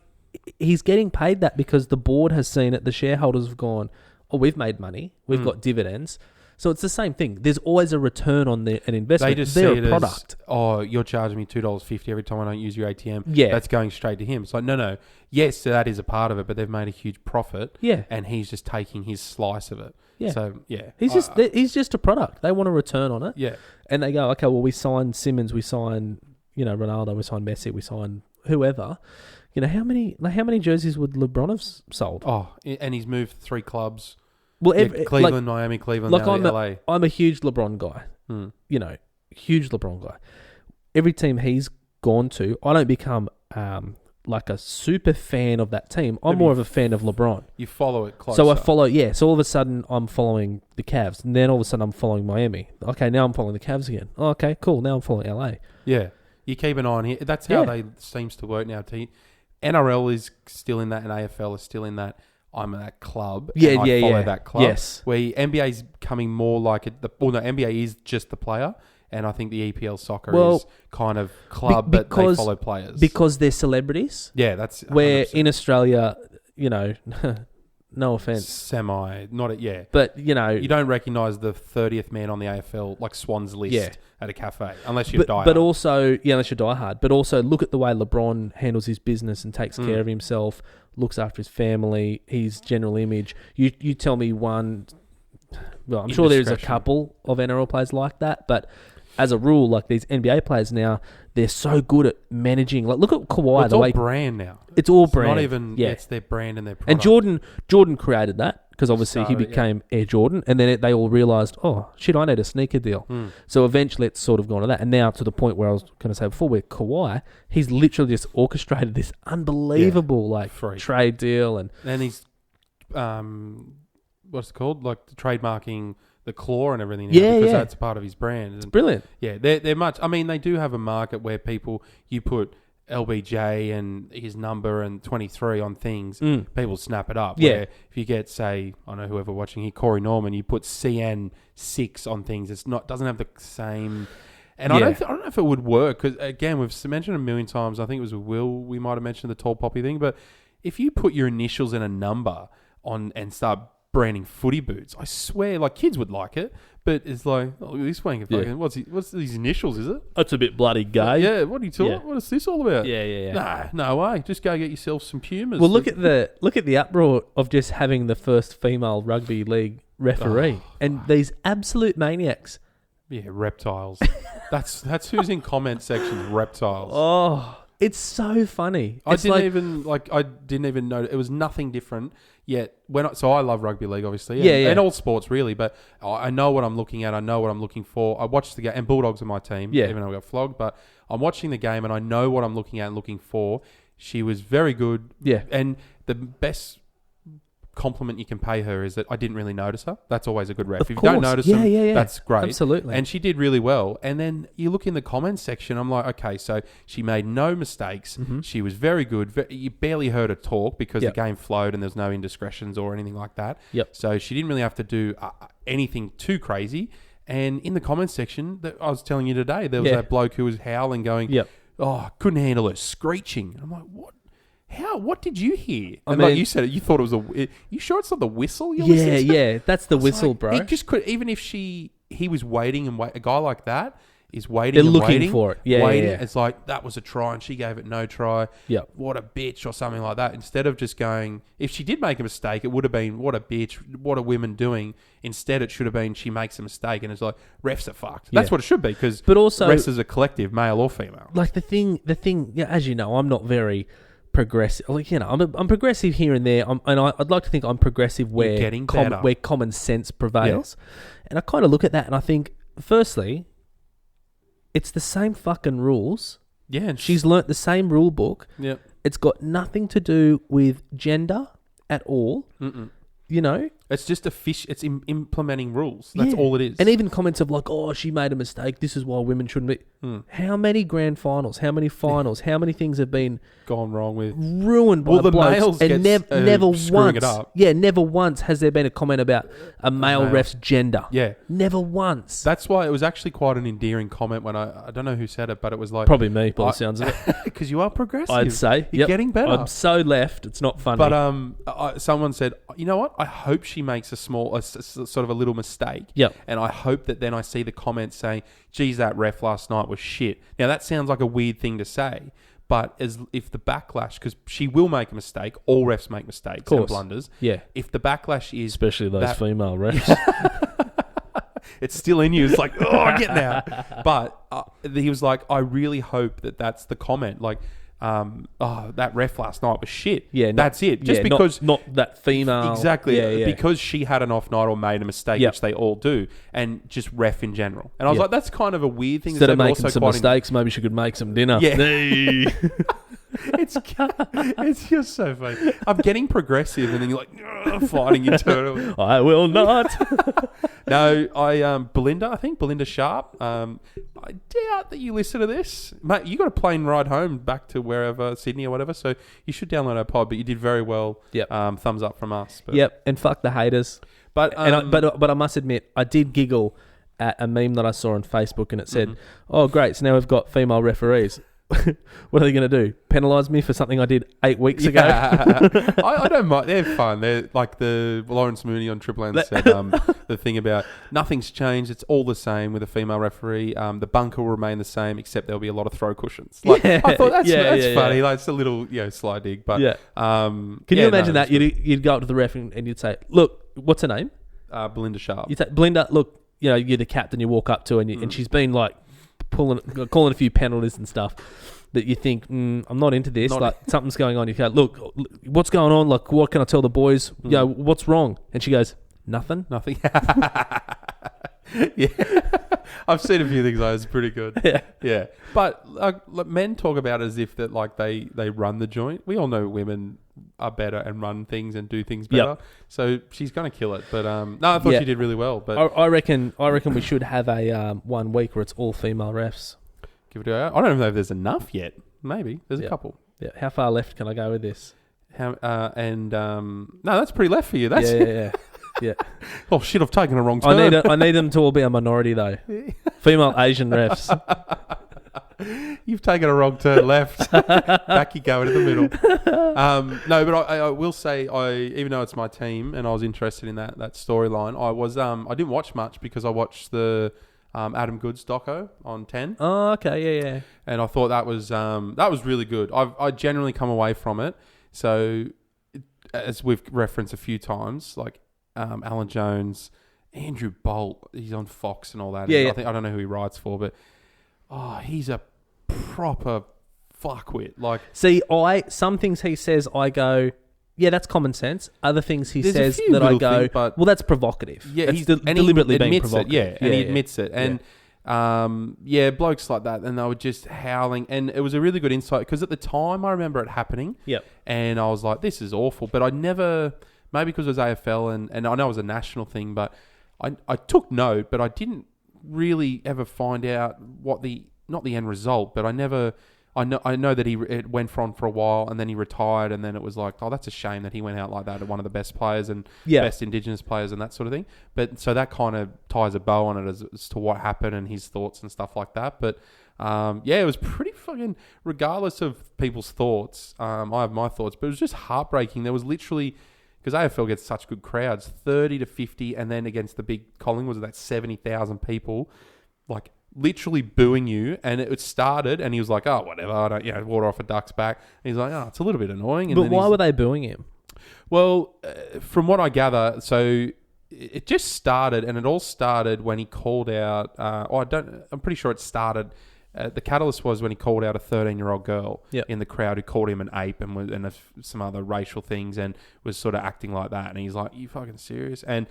he's getting paid that because the board has seen it. The shareholders have gone, oh, we've made money. We've got dividends. So it's the same thing. There's always a return on an investment. They're a product. You're charging me $2.50 every time I don't use your ATM. Yeah. That's going straight to him. It's like, no. Yes, that is a part of it, but they've made a huge profit. Yeah. And he's just taking his slice of it. Yeah. So, yeah. He's just a product. They want a return on it. Yeah. And they go, okay, well, we signed Simmons, we signed, Ronaldo, we signed Messi, we signed whoever. How many jerseys would LeBron have sold? Oh, and he's moved 3 clubs. Well, Miami, Cleveland, now LA. I'm a huge LeBron guy. Huge LeBron guy. Every team he's gone to, I don't become like a super fan of that team. I'm more of a fan of LeBron. You follow it closer. So I follow, So all of a sudden I'm following the Cavs, and then all of a sudden I'm following Miami. Okay, now I'm following the Cavs again. Oh, okay, cool. Now I'm following LA. Yeah, you keep an eye on here. That's how they seems to work now. NRL is still in that, and AFL is still in that. I'm at that club. I follow that club. Yes. Where NBA is coming more like it. NBA is just the player, and I think the EPL soccer is kind of club, but they follow players because they're celebrities. Yeah, that's 100%. Where in Australia, no offense, but you don't recognise the 30th man on the AFL like Swan's list at a cafe unless you're die hard. But also, unless you die hard. But also, look at the way LeBron handles his business and takes care of himself. Looks after his family, his general image. You tell me one. Well, I'm sure there's a couple of NRL players like that, but as a rule, like these NBA players now, they're so good at managing. Like, look at Kawhi. Well, it's all brand now. It's all brand. Not even. Yeah. It's their brand and their product. And Jordan created that because obviously he became Air Jordan, and then they all realized, oh shit, I need a sneaker deal. So eventually, it's sort of gone to that, and now to the point where I was going to say before, where Kawhi, he's literally just orchestrated this unbelievable trade deal, and he's what's it called? Like the trademarking the claw and everything now because that's part of his brand. It's brilliant. Yeah, they're much. I mean, they do have a market where you put LBJ and his number and 23 on things, people snap it up. Yeah. Where if you get, say, I don't know, whoever watching here, Corey Norman, you put CN6 on things, doesn't have the same. And I don't know if it would work because, again, we've mentioned it a million times. I think it was Will. We might have mentioned the tall poppy thing, but if you put your initials and a number on and start branding footy boots, I swear, like, kids would like it, but it's like, oh, this wanker fucking, what's these initials, is it? That's a bit bloody gay. Yeah, what are you talking? Yeah. What is this all about? Yeah. Nah, no way. Just go get yourself some Pumas. Well, look at the uproar of just having the first female rugby league referee and these absolute maniacs. Yeah, reptiles. That's who's in comment sections. Reptiles. Oh, it's so funny. I didn't even know. It was nothing different. Yet so I love rugby league, obviously, and all sports really. But I know what I'm looking at. I know what I'm looking for. I watched the game, and Bulldogs are my team, even though we got flogged. But I'm watching the game, and I know what I'm looking at and looking for. She was very good. Yeah, and the best compliment you can pay her is that I didn't really notice her. That's always a good ref. If you don't notice them, that's great. Absolutely. And she did really well. And then you look in the comments section, I'm like, okay, so she made no mistakes. Mm-hmm. She was very good. You barely heard her talk because the game flowed and there's no indiscretions or anything like that. Yep. So she didn't really have to do anything too crazy. And in the comments section, I was telling you today, there was that bloke who was howling going, oh, couldn't handle her screeching. And I'm like, what? How? What did you hear? And like you said it, you thought it was you sure it's not the whistle you're listening to? Yeah, that's the whistle, like, bro. He just could, even if he was waiting and a guy like that, is waiting. They're and looking waiting, for it. Yeah, waiting. yeah. It's like, that was a try and she gave it no try. Yeah. What a bitch, or something like that. Instead of just going, if she did make a mistake, it would have been, what a bitch, what are women doing? Instead, it should have been, she makes a mistake, and it's like, refs are fucked. That's what it should be, because but also, refs as a collective, male or female. Like the thing, yeah, as you know, I'm not very progressive. Like, you know, I'm progressive here and there, I'd like to think I'm progressive where where common sense prevails. Yeah. And I kind of look at that and I think, firstly, it's the same fucking rules. Yeah, and she's learnt the same rule book. Yep. It's got nothing to do with gender at all. Mm-mm. You know, it's just it's implementing rules. That's all it is. And even comments of like, "Oh, she made a mistake. This is why women shouldn't be." How many grand finals? How many finals? How many things have been gone wrong with, ruined by the blokes? males? And never once, it up. Never once has there been a comment about a male ref's gender. Yeah, never once. That's why it was actually quite an endearing comment when I don't know who said it, but it was like, probably me, by the sounds of it, because you are progressive. I'd say you're getting better. I'm so left. It's not funny. But someone said, you know what? I hope she makes a sort of a little mistake. Yep. And I hope that then I see the comments saying, geez, that ref last night was shit. Now, that sounds like a weird thing to say, but if the backlash, because she will make a mistake, all refs make mistakes and blunders. Yeah. If the backlash is... Especially those female refs. It's still in you. It's like, oh, get now. But he was like, I really hope that that's the comment. Like... that ref last night was shit. Yeah, that's it. Just because not that female, exactly. Yeah. Because she had an off night or made a mistake, which they all do, and just ref in general. And I was like, that's kind of a weird thing. Instead of making some mistakes, maybe she could make some dinner. Yeah. It's just so funny. I'm getting progressive, and then you're like fighting internally. I will not. No, Belinda Sharp. I doubt that you listen to this, mate. You got a plane ride home back to wherever, Sydney or whatever. So you should download our pod. But you did very well. Yep. Thumbs up from us. But. Yep. And fuck the haters. But but I must admit, I did giggle at a meme that I saw on Facebook, and it said, "Oh, great! So now we've got female referees." What are they going to do? Penalise me for something I did 8 weeks ago? I don't mind. They're fun. They're like the Lawrence Mooney on Triple N said the thing about nothing's changed. It's all the same with a female referee. The bunker will remain the same, except there'll be a lot of throw cushions. Like, I thought that's funny. Like, it's a little sly dig. But can you imagine that? You'd go up to the ref and you'd say, "Look, what's her name?" Belinda Sharp. You'd say, "Belinda, look, you know, you're the captain." You walk up to her and she's been like calling a few penalties and stuff that you think, I'm not into this. Something's going on. You go, look, what's going on? Like, what can I tell the boys? You know, what's wrong? And she goes, nothing. Yeah. I've seen a few things like that. It's pretty good. Yeah. But men talk about it as if that like they run the joint. We all know women are better and run things and do things better. Yep. So she's going to kill it. But no, I thought she did really well. But I reckon we should have a 1 week where it's all female refs. Give it a go. I don't know if there's enough yet. Maybe there's a couple. Yeah. How far left can I go with this? No, that's pretty left for you. That's Yeah. Oh shit! I've taken a wrong turn. I need them to all be a minority though. Female Asian refs. You've taken a wrong turn left. Back you go into the middle. No, but I will say, even though it's my team and I was interested in that storyline, I didn't watch much because I watched the Adam Goods doco on 10. Oh, okay, yeah. And I thought that was really good. I generally come away from it. So as we've referenced a few times, like Alan Jones, Andrew Bolt, he's on Fox and all that. Yeah. I don't know who he writes for, but he's a proper fuckwit. Like, see, some things he says, I go, yeah, that's common sense. Other things he says that I go, well, that's provocative. Yeah, he's deliberately being provocative. And he admits it. And blokes like that, and they were just howling. And it was a really good insight because at the time I remember it happening. Yep. And I was like, this is awful. But I never, maybe because it was AFL and I know it was a national thing, but I took note, but I didn't really ever find out what not the end result, but I know that it went on for a while and then he retired, and then it was like, oh, that's a shame that he went out like that at one of the best players and best Indigenous players and that sort of thing. But so that kind of ties a bow on it as to what happened and his thoughts and stuff like that. But it was pretty fucking, regardless of people's thoughts, I have my thoughts, but it was just heartbreaking. There was literally, because AFL gets such good crowds, 30 to 50, and then against the big Collingwood, that 70,000 people, like literally booing you, and it started, and he was like, "Oh, whatever, I don't, water off a duck's back." And he's like, "Oh, it's a little bit annoying." And But why were they booing him? Well, from what I gather, so it just started, and it all started when he called out. I'm pretty sure it started. The catalyst was when he called out a 13-year-old girl in the crowd who called him an ape and some other racial things, and was sort of acting like that. And he's like, "You fucking serious?" And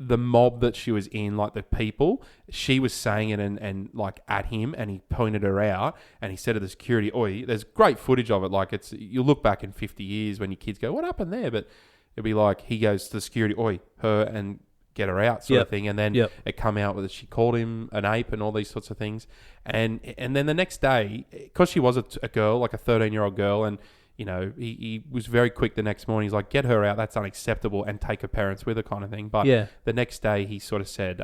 the mob that she was in, like the people, she was saying it and like at him, and he pointed her out, and he said to the security, "Oi, there's great footage of it. Like you'll look back in 50 years when your kids go, 'What happened there?' But it'll be like he goes to the security, 'Oi, her,' and get her out," sort of thing. And then it come out that she called him an ape and all these sorts of things. And then the next day, because she was a girl, like a 13-year-old girl, and he was very quick the next morning. He's like, "Get her out. That's unacceptable," and take her parents with her, kind of thing. But the next day, he sort of said,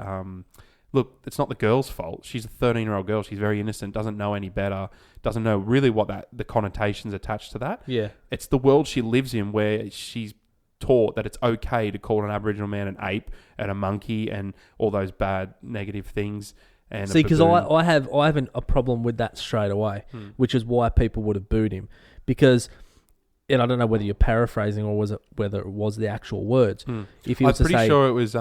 "Look, it's not the girl's fault. She's a 13-year-old girl. She's very innocent. Doesn't know any better. Doesn't know really what the connotations attached to that. Yeah, it's the world she lives in, where she's taught that it's okay to call an Aboriginal man an ape and a monkey and all those bad negative things." And see, because I have a problem with that straight away, which is why people would have booed him, because. And I don't know whether you're paraphrasing or whether it was the actual words. If he was I'm pretty sure it was.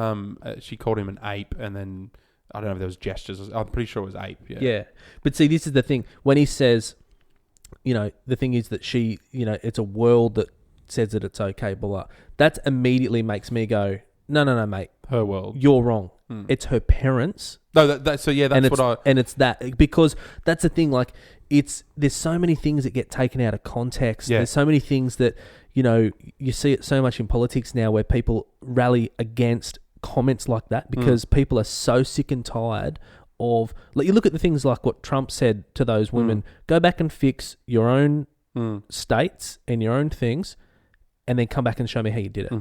She called him an ape, and then I don't know if there was gestures. I'm pretty sure it was ape. Yeah. But see, this is the thing. When he says, the thing is that she, it's a world that says that it's okay, blah, blah. That immediately makes me go, no, mate. Her world. You're wrong. It's her parents. No, that's and it's that, because that's the thing. Like, there's so many things that get taken out of context. Yeah. There's so many things that you see it so much in politics now, where people rally against comments like that because people are so sick and tired of. Like, you look at the things like what Trump said to those women: go back and fix your own states and your own things, and then come back and show me how you did it.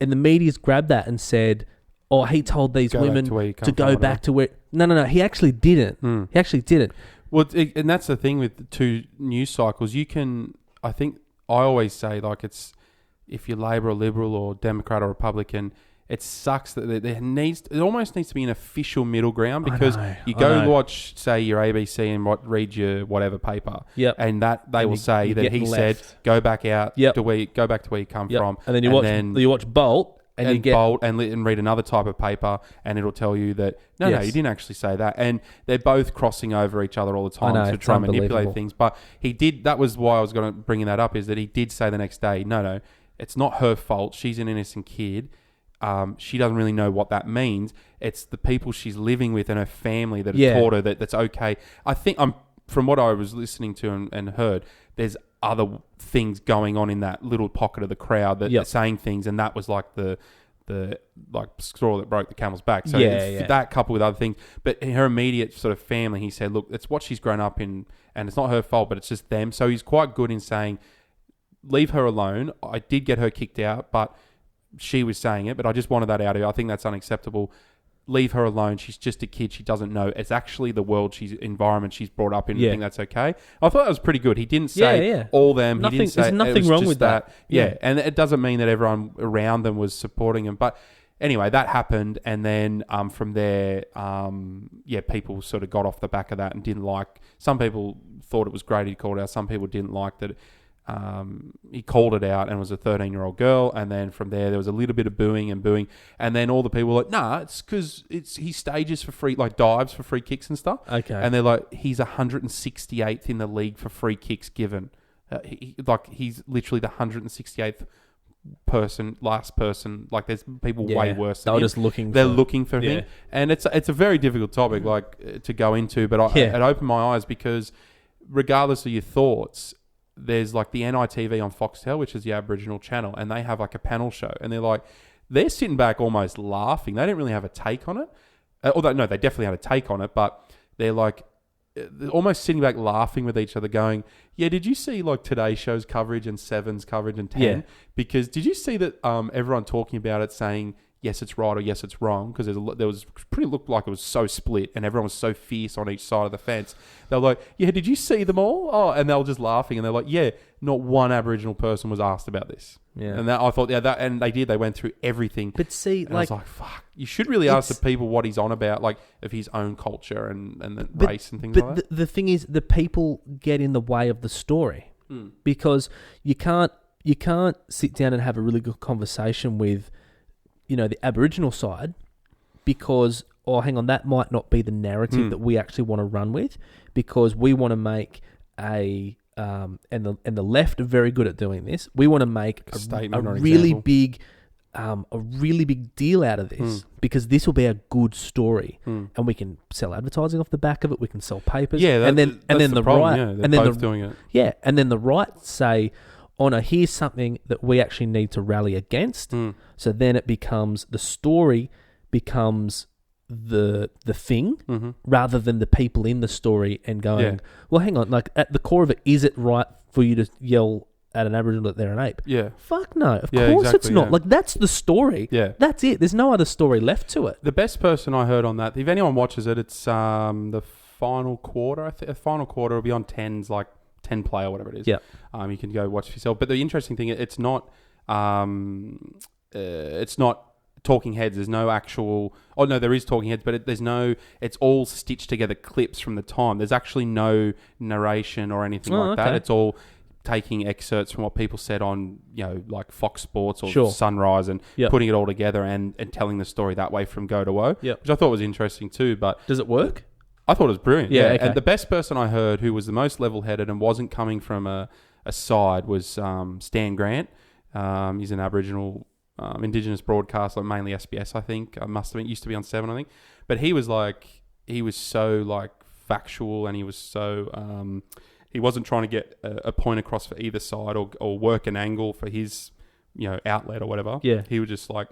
And the media's grabbed that and said, "Oh, he told these women to go back to where." No. He actually didn't. He actually didn't. Well, and that's the thing with the two news cycles. I think I always say, like, it's if you're Labor or Liberal or Democrat or Republican, it sucks that it almost needs to be an official middle ground, because you go watch, say, your ABC and read your whatever paper, and that they will say that he said, "Go back out, go back to where you come from," and then you watch Bolt. And read another type of paper, and it'll tell you that no, you didn't actually say that. And they're both crossing over each other all the time to try and manipulate things. But he did. That was why I was going to bring that up. Is that he did say the next day, no, it's not her fault. She's an innocent kid. She doesn't really know what that means. It's the people she's living with and her family that have taught her that's okay. I think from what I was listening to and heard, there's other things going on in that little pocket of the crowd that are saying things, and that was like the like straw that broke the camel's back. So that coupled with other things, but in her immediate sort of family, he said, "Look, it's what she's grown up in, and it's not her fault, but it's just them." So he's quite good in saying, "Leave her alone. I did get her kicked out, but she was saying it, but I just wanted that out of her. I think that's unacceptable. Leave her alone. She's just a kid. She doesn't know. It's actually the world, environment she's brought up in. I think that's okay." I thought that was pretty good. He didn't say all them. He didn't say there's nothing wrong with that. And it doesn't mean that everyone around them was supporting him. But anyway, that happened, and then from there, people sort of got off the back of that and didn't like. Some people thought it was great he called out. Some people didn't like that. He called it out, and it was a 13-year-old girl, and then from there was a little bit of booing, and then all the people were like, "Nah, it's because he stages for free, like dives for free kicks and stuff." Okay, and they're like, "He's 168th in the league for free kicks given. He's literally the 168th last person. Like, there's people way worse than him. They're looking for him, and it's a very difficult topic, like to go into. But it opened my eyes, because regardless of your thoughts, there's like the NITV on Foxtel, which is the Aboriginal channel, and they have like a panel show, and they're sitting back almost laughing. They didn't really have a take on it. Although, no, they definitely had a take on it, but they're like almost sitting back laughing with each other going, "Yeah, did you see like Today Show's coverage and Seven's coverage and 10? Because did you see that everyone talking about it saying, yes, it's right or yes, it's wrong, because there was pretty looked like it was so split and everyone was so fierce on each side of the fence. They were like, yeah, did you see them all? Oh, and they were just laughing and they're like, yeah, not one Aboriginal person was asked about this. Yeah. And I thought, and they did. They went through everything. But see, and I was like, fuck, you should really ask the people what he's on about, like of his own culture and the race and things like that. But the thing is, the people get in the way of the story because you can't sit down and have a really good conversation with, the Aboriginal side because, hang on, that might not be the narrative that we actually want to run with, because we want to make and the left are very good at doing this. We want to make a really big deal out of this because this will be a good story, and we can sell advertising off the back of it. We can sell papers, and then the right, and then doing it, and then the right say, "Oh no, here's something that we actually need to rally against." So then it becomes the story becomes the thing rather than the people in the story and going, well, hang on, like at the core of it, is it right for you to yell at an Aboriginal that they're an ape? Yeah. Fuck no. Of course it's not. Like that's the story. Yeah. That's it. There's no other story left to it. The best person I heard on that, if anyone watches it, it's the final quarter. I think the final quarter will be on 10's, like 10 play or whatever it is. Yeah. You can go watch for yourself. But the interesting thing, it's not talking heads. There's no actual... Oh, no, there is talking heads, but there's no... It's all stitched together clips from the time. There's actually no narration or anything like that. It's all taking excerpts from what people said on, like Fox Sports or Sunrise and putting it all together and telling the story that way from go to woe, which I thought was interesting too. But does it work? I thought it was brilliant. Yeah. Okay. And the best person I heard who was the most level-headed and wasn't coming from a side was Stan Grant. He's an Aboriginal... Indigenous broadcaster, like mainly SBS, I think. Used to be on 7, I think. But he was so like factual, and he was so he wasn't trying to get a point across for either side or work an angle for his outlet or whatever. Yeah. He was just like,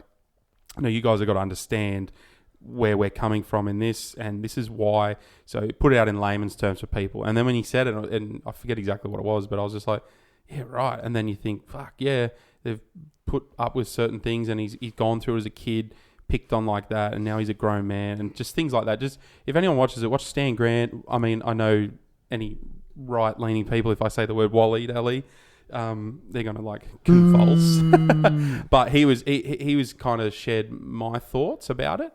no, you guys have got to understand where we're coming from in this, and this is why. So put it out in layman's terms for people. And then when he said it, and I forget exactly what it was, but I was just like, yeah, right. And then you think, fuck yeah, they've put up with certain things, and he's gone through it as a kid, picked on like that, and now he's a grown man, and just things like that. Just if anyone watches it, watch Stan Grant. I mean, I know any right-leaning people, if I say the word Wally Dally, they're gonna like convulse. But he was kind of shared my thoughts about it.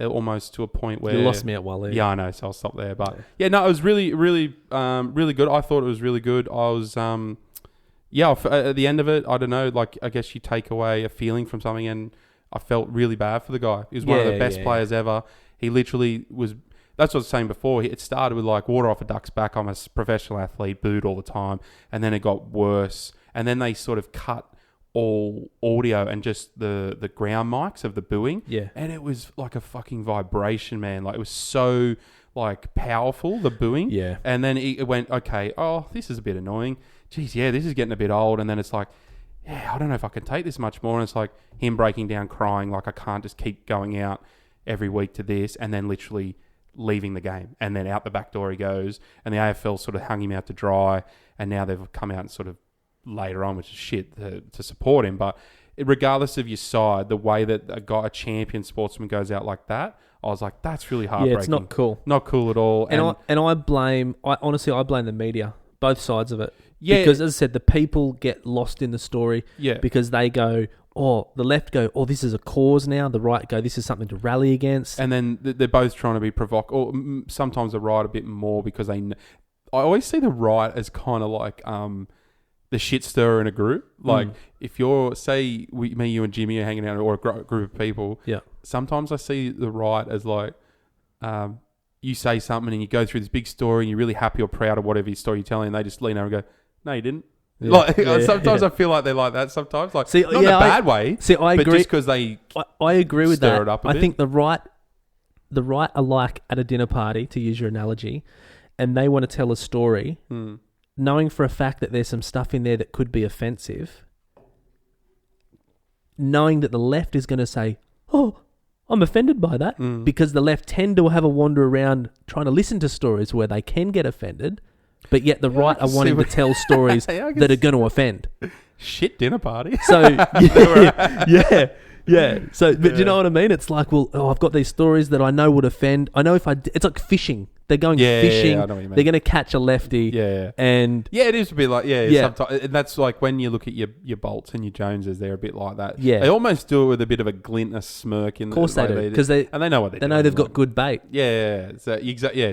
Almost to a point where... You lost me at Wally. Yeah, I know, so I'll stop there. But yeah, no, it was really, really, really good. I thought it was really good. I was... at the end of it, I don't know, like, I guess you take away a feeling from something, and I felt really bad for the guy. He was one of the best players ever. He literally was... That's what I was saying before. It started with like water off a duck's back. I'm a professional athlete, booed all the time. And then it got worse. And then they sort of cut all audio and just the ground mics of the booing. Yeah. And it was like a fucking vibration, man. Like it was so like powerful, the booing. Yeah. And then it went, okay, this is a bit annoying. Geez, yeah, this is getting a bit old. And then it's like, yeah, I don't know if I can take this much more. And it's like him breaking down, crying, like I can't just keep going out every week to this. And then literally leaving the game, and then out the back door he goes, and the AFL sort of hung him out to dry, and now they've come out and sort of later on, which is shit, to support him. But regardless of your side, the way that a champion sportsman goes out like that, I was like, that's really heartbreaking. Yeah, it's not cool. Not cool at all. And I blame the media, both sides of it. Yeah. Because as I said, the people get lost in the story. Yeah. Because they go, the left go, this is a cause now. The right go, this is something to rally against. And then they're both trying to be provocative. Or sometimes the right a bit more because I always see the right as kind of like the shit stirrer in a group. Like if you're, say, me, you and Jimmy are hanging out, or a group of people. Yeah. Sometimes I see the right as like you say something and you go through this big story and you're really happy or proud of whatever story you're telling, and they just lean over and go, no, you didn't. Yeah. Sometimes I feel like they're like that. Sometimes, like, not in a bad way. See, I agree. But just because they, I agree with that. Stir it up a bit. I think the right are like at a dinner party, to use your analogy, and they want to tell a story, knowing for a fact that there's some stuff in there that could be offensive, knowing that the left is going to say, I'm offended by that, because the left tend to have a wander around trying to listen to stories where they can get offended. But yet the right are wanting to tell stories that are going to offend. Shit dinner party. So, yeah. Yeah. So, but do you know what I mean? It's like, well, I've got these stories that I know would offend. I know if it's like fishing. They're going fishing. Yeah, I know what you mean. They're going to catch a lefty. Yeah. And it is a bit like, sometimes, and that's like when you look at your Bolts and your Joneses, they're a bit like that. Yeah. They almost do it with a bit of a glint, a smirk in the way. Of course they do. Because they know what they're doing. They know they've got good bait. Yeah. So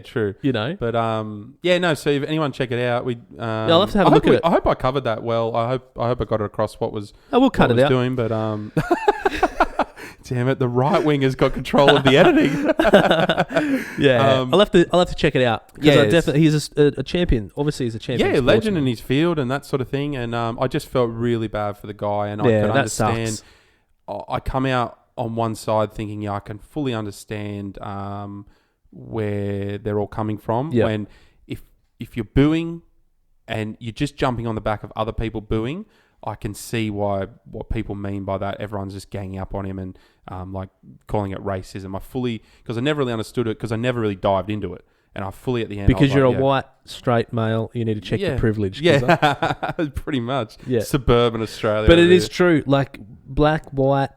true. You know? But, so if anyone check it out, I'll have to have a look at it. I hope I covered that well. I hope I got it across what was... we'll cut it out. Doing, but... Damn it! The right wing has got control of the editing. I'll have to check it out. Because he's a champion. Obviously, he's a champion. Yeah, legend in his field and that sort of thing. And I just felt really bad for the guy, and I could understand. Sucks. I come out on one side thinking, I can fully understand where they're all coming from. Yep. When if you're booing and you're just jumping on the back of other people booing, I can see what people mean by that. Everyone's just ganging up on him and like calling it racism. Because I never really understood it because I never really dived into it. And I fully at the end... Because you're a white, straight male, you need to check the privilege. Yeah, pretty much. Yeah. Suburban Australia. But it is true. Like black, white,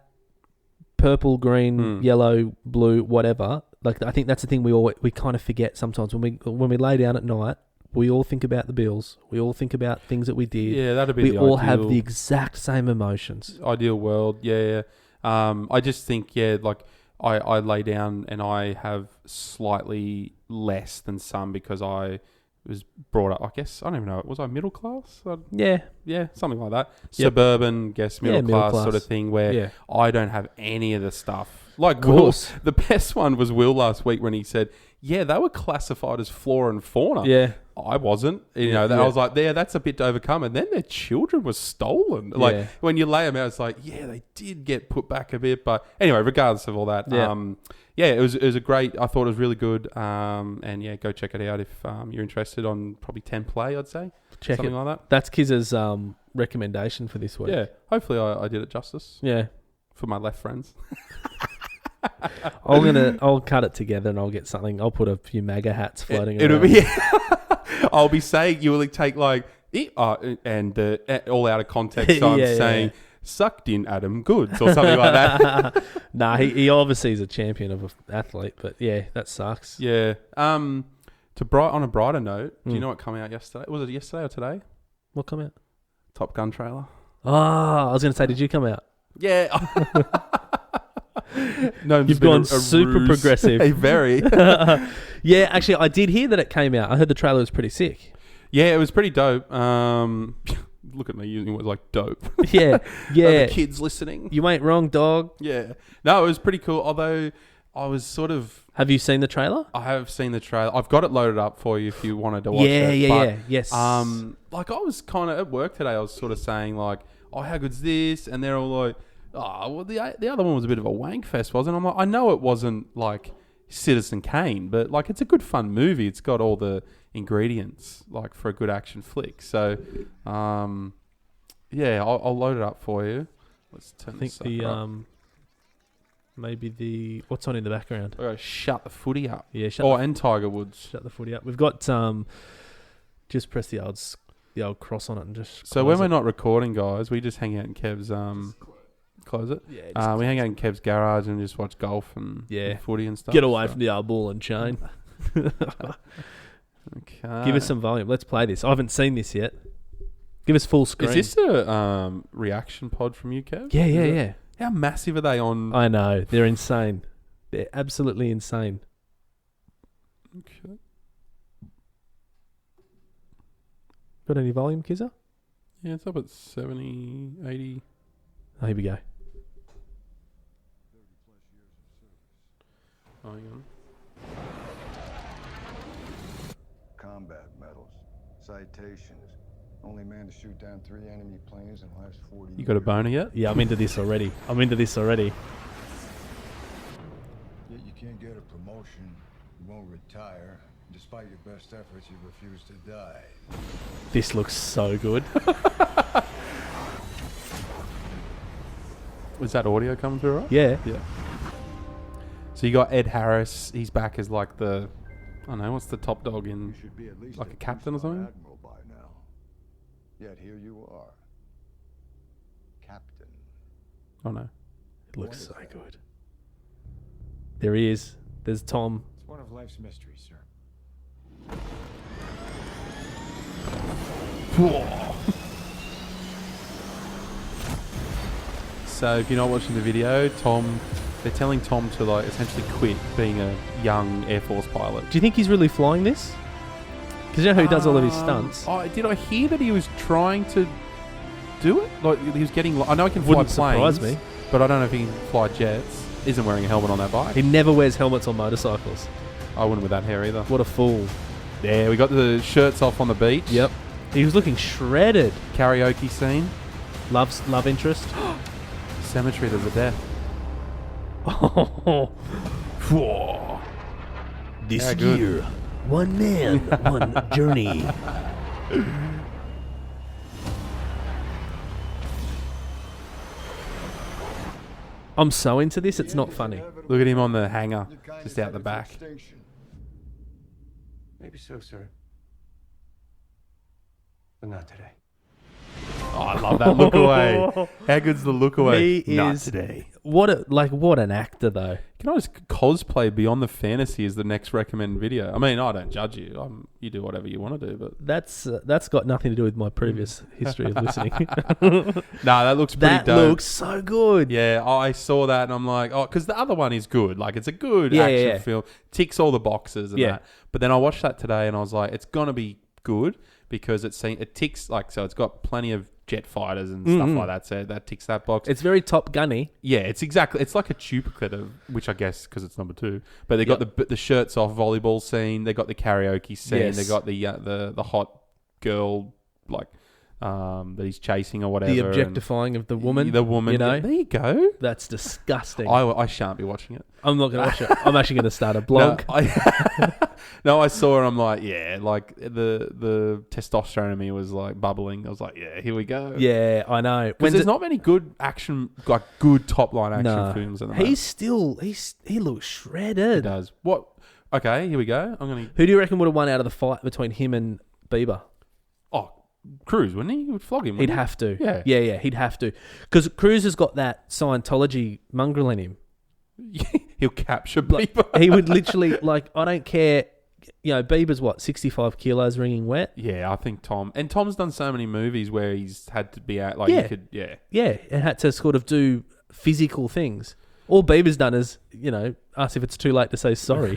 purple, green, yellow, blue, whatever. Like I think that's the thing we kind of forget sometimes when we lay down at night. We all think about the bills. We all think about things that we did. Yeah, that'd be We all have the exact same emotions. Ideal world, yeah. I just think, like, I lay down and I have slightly less than some because I was brought up, I guess, I don't even know, was I middle class? Yeah, something like that. Yep. Suburban, middle class sort of thing where I don't have any of the stuff. Like, Will, the best one was Will last week when he said, they were classified as flora and fauna. Yeah. I wasn't. I was like, that's a bit to overcome. And then their children were stolen. Like, when you lay them out, it's like, they did get put back a bit. But anyway, regardless of all that, it was a great, I thought it was really good. And go check it out if you're interested on probably 10 play, I'd say. Something like that. That's Kizza's recommendation for this week. Yeah. Hopefully I did it justice. Yeah. For my left friends. I'll cut it together and I'll get something. I'll put a few MAGA hats floating around. It'll be... I'll be saying, you will take like, and all out of context, so I'm saying, sucked in Adam Goods or something like that. Nah, he obviously is a champion of an athlete, but that sucks. Yeah. On a brighter note, do you know what came out yesterday? Was it yesterday or today? What come out? Top Gun trailer. Oh, I was going to say, did you come out? Yeah. No, you've gone super progressive. Very. Yeah, actually, I did hear that it came out. I heard the trailer was pretty sick. Yeah, it was pretty dope. Look at me using words like dope. Yeah. The kids listening. You ain't wrong, dog. Yeah. No, it was pretty cool. Although I was sort of... Have you seen the trailer? I have seen the trailer. I've got it loaded up for you if you wanted to watch it. Yeah. Yes. Like I was kind of at work today. I was sort of saying like, "Oh, how good's this?" And they're all like, "Oh, well, the other one was a bit of a wank fest, wasn't it?" I'm like, I know it wasn't like Citizen Kane, but like it's a good fun movie. It's got all the ingredients like for a good action flick. So, I'll load it up for you. Let's turn this up. Maybe the what's on in the background? I gotta shut the footy up. Yeah, and Tiger Woods. Shut the footy up. We've got just press the old cross on it and just. So when we're not recording, guys, we just hang out in Kev's close it. Yeah. We hang out in Kev's garage and just watch golf and footy and stuff. Get away from the old ball and chain. Okay. Give us some volume. Let's play this. I haven't seen this yet. Give us full screen. Is this a reaction pod from you, Kev? Yeah. How massive are they on? I know. They're insane. They're absolutely insane. Okay. Got any volume, Kizza? Yeah, it's up at 70, 80. Oh, here we go. Oh, hang on. Combat medals, citations. Only man to shoot down 3 enemy planes in the last 40 years. You got a boner yet? Yeah, I'm into this already. Yet you can't get a promotion. You won't retire. Despite your best efforts, you refuse to die. This looks so good. Was that audio coming through, right? Yeah. So you got Ed Harris. He's back as like the, I don't know, what's the top dog in, like a captain or something? Admiral by now. Yet here you are, captain. Oh no. looks so good. There he is. There's Tom. It's one of life's mysteries, sir. So if you're not watching the video, they're telling Tom to like essentially quit being a young Air Force pilot. Do you think he's really flying this? Because you know who does all of his stunts? Did I hear that he was trying to do it? Like he was getting. I know he can fly Wouldn't planes, surprise me. but I don't know if he can fly jets. Isn't wearing a helmet on that bike. He never wears helmets on motorcycles. I wouldn't with that hair either. What a fool. Yeah, we got the shirts off on the beach. Yep. He was looking shredded. Karaoke scene. Love interest. Cemetery, there's a death. This Yeah, good. year, one man, one journey. I'm so into this, it's not funny. Look at him on the hanger, just out the back. Maybe so, sir. But not today. Oh, I love that look away. How good's the look away? He Not is today. what an actor though. Can I just cosplay Beyond the Fantasy as the next recommended video? I mean, I don't judge you. You do whatever you want to do, but That's got nothing to do with my previous history of listening. no, that looks pretty That dope. looks so good. Yeah, I saw that and I'm like, because the other one is good. Like, it's a good Yeah, action yeah. film. Ticks all the boxes and Yeah. that. But then I watched that today and I was like, it's gonna be good because it ticks like so. It's got plenty of jet fighters and stuff like that. So that ticks that box. It's very Top Gunny. Yeah, it's like a duplicate of, which I guess because it's number 2. But they got the shirts off volleyball scene. They got the karaoke scene. Yes. They got the hot girl like that he's chasing or whatever. The objectifying of the woman. The woman. You know? Yeah, there you go. That's disgusting. I shan't be watching it. I'm not going to watch it. I'm actually going to start a blog. No, I saw it and I'm like, yeah, like the testosterone in me was like bubbling. I was like, yeah, here we go. Yeah, I know. Because there's not many good action, like good top line action films in the He looks shredded. It does. What? Okay, here we go. Who do you reckon would have won out of the fight between him and Bieber? Oh, Cruz, wouldn't he? He would flog him. He'd have to. Yeah. Yeah, he'd have to. Because Cruz has got that Scientology mongrel in him. He'll capture Like, Bieber. he would literally, like, I don't care. You know, Bieber's what, 65 kilos ringing wet? Yeah, I think Tom's done so many movies where he's had to be out, like, Yeah. you could, yeah. Yeah, and had to sort of do physical things. All Bieber's done is, you know, ask if it's too late to say sorry.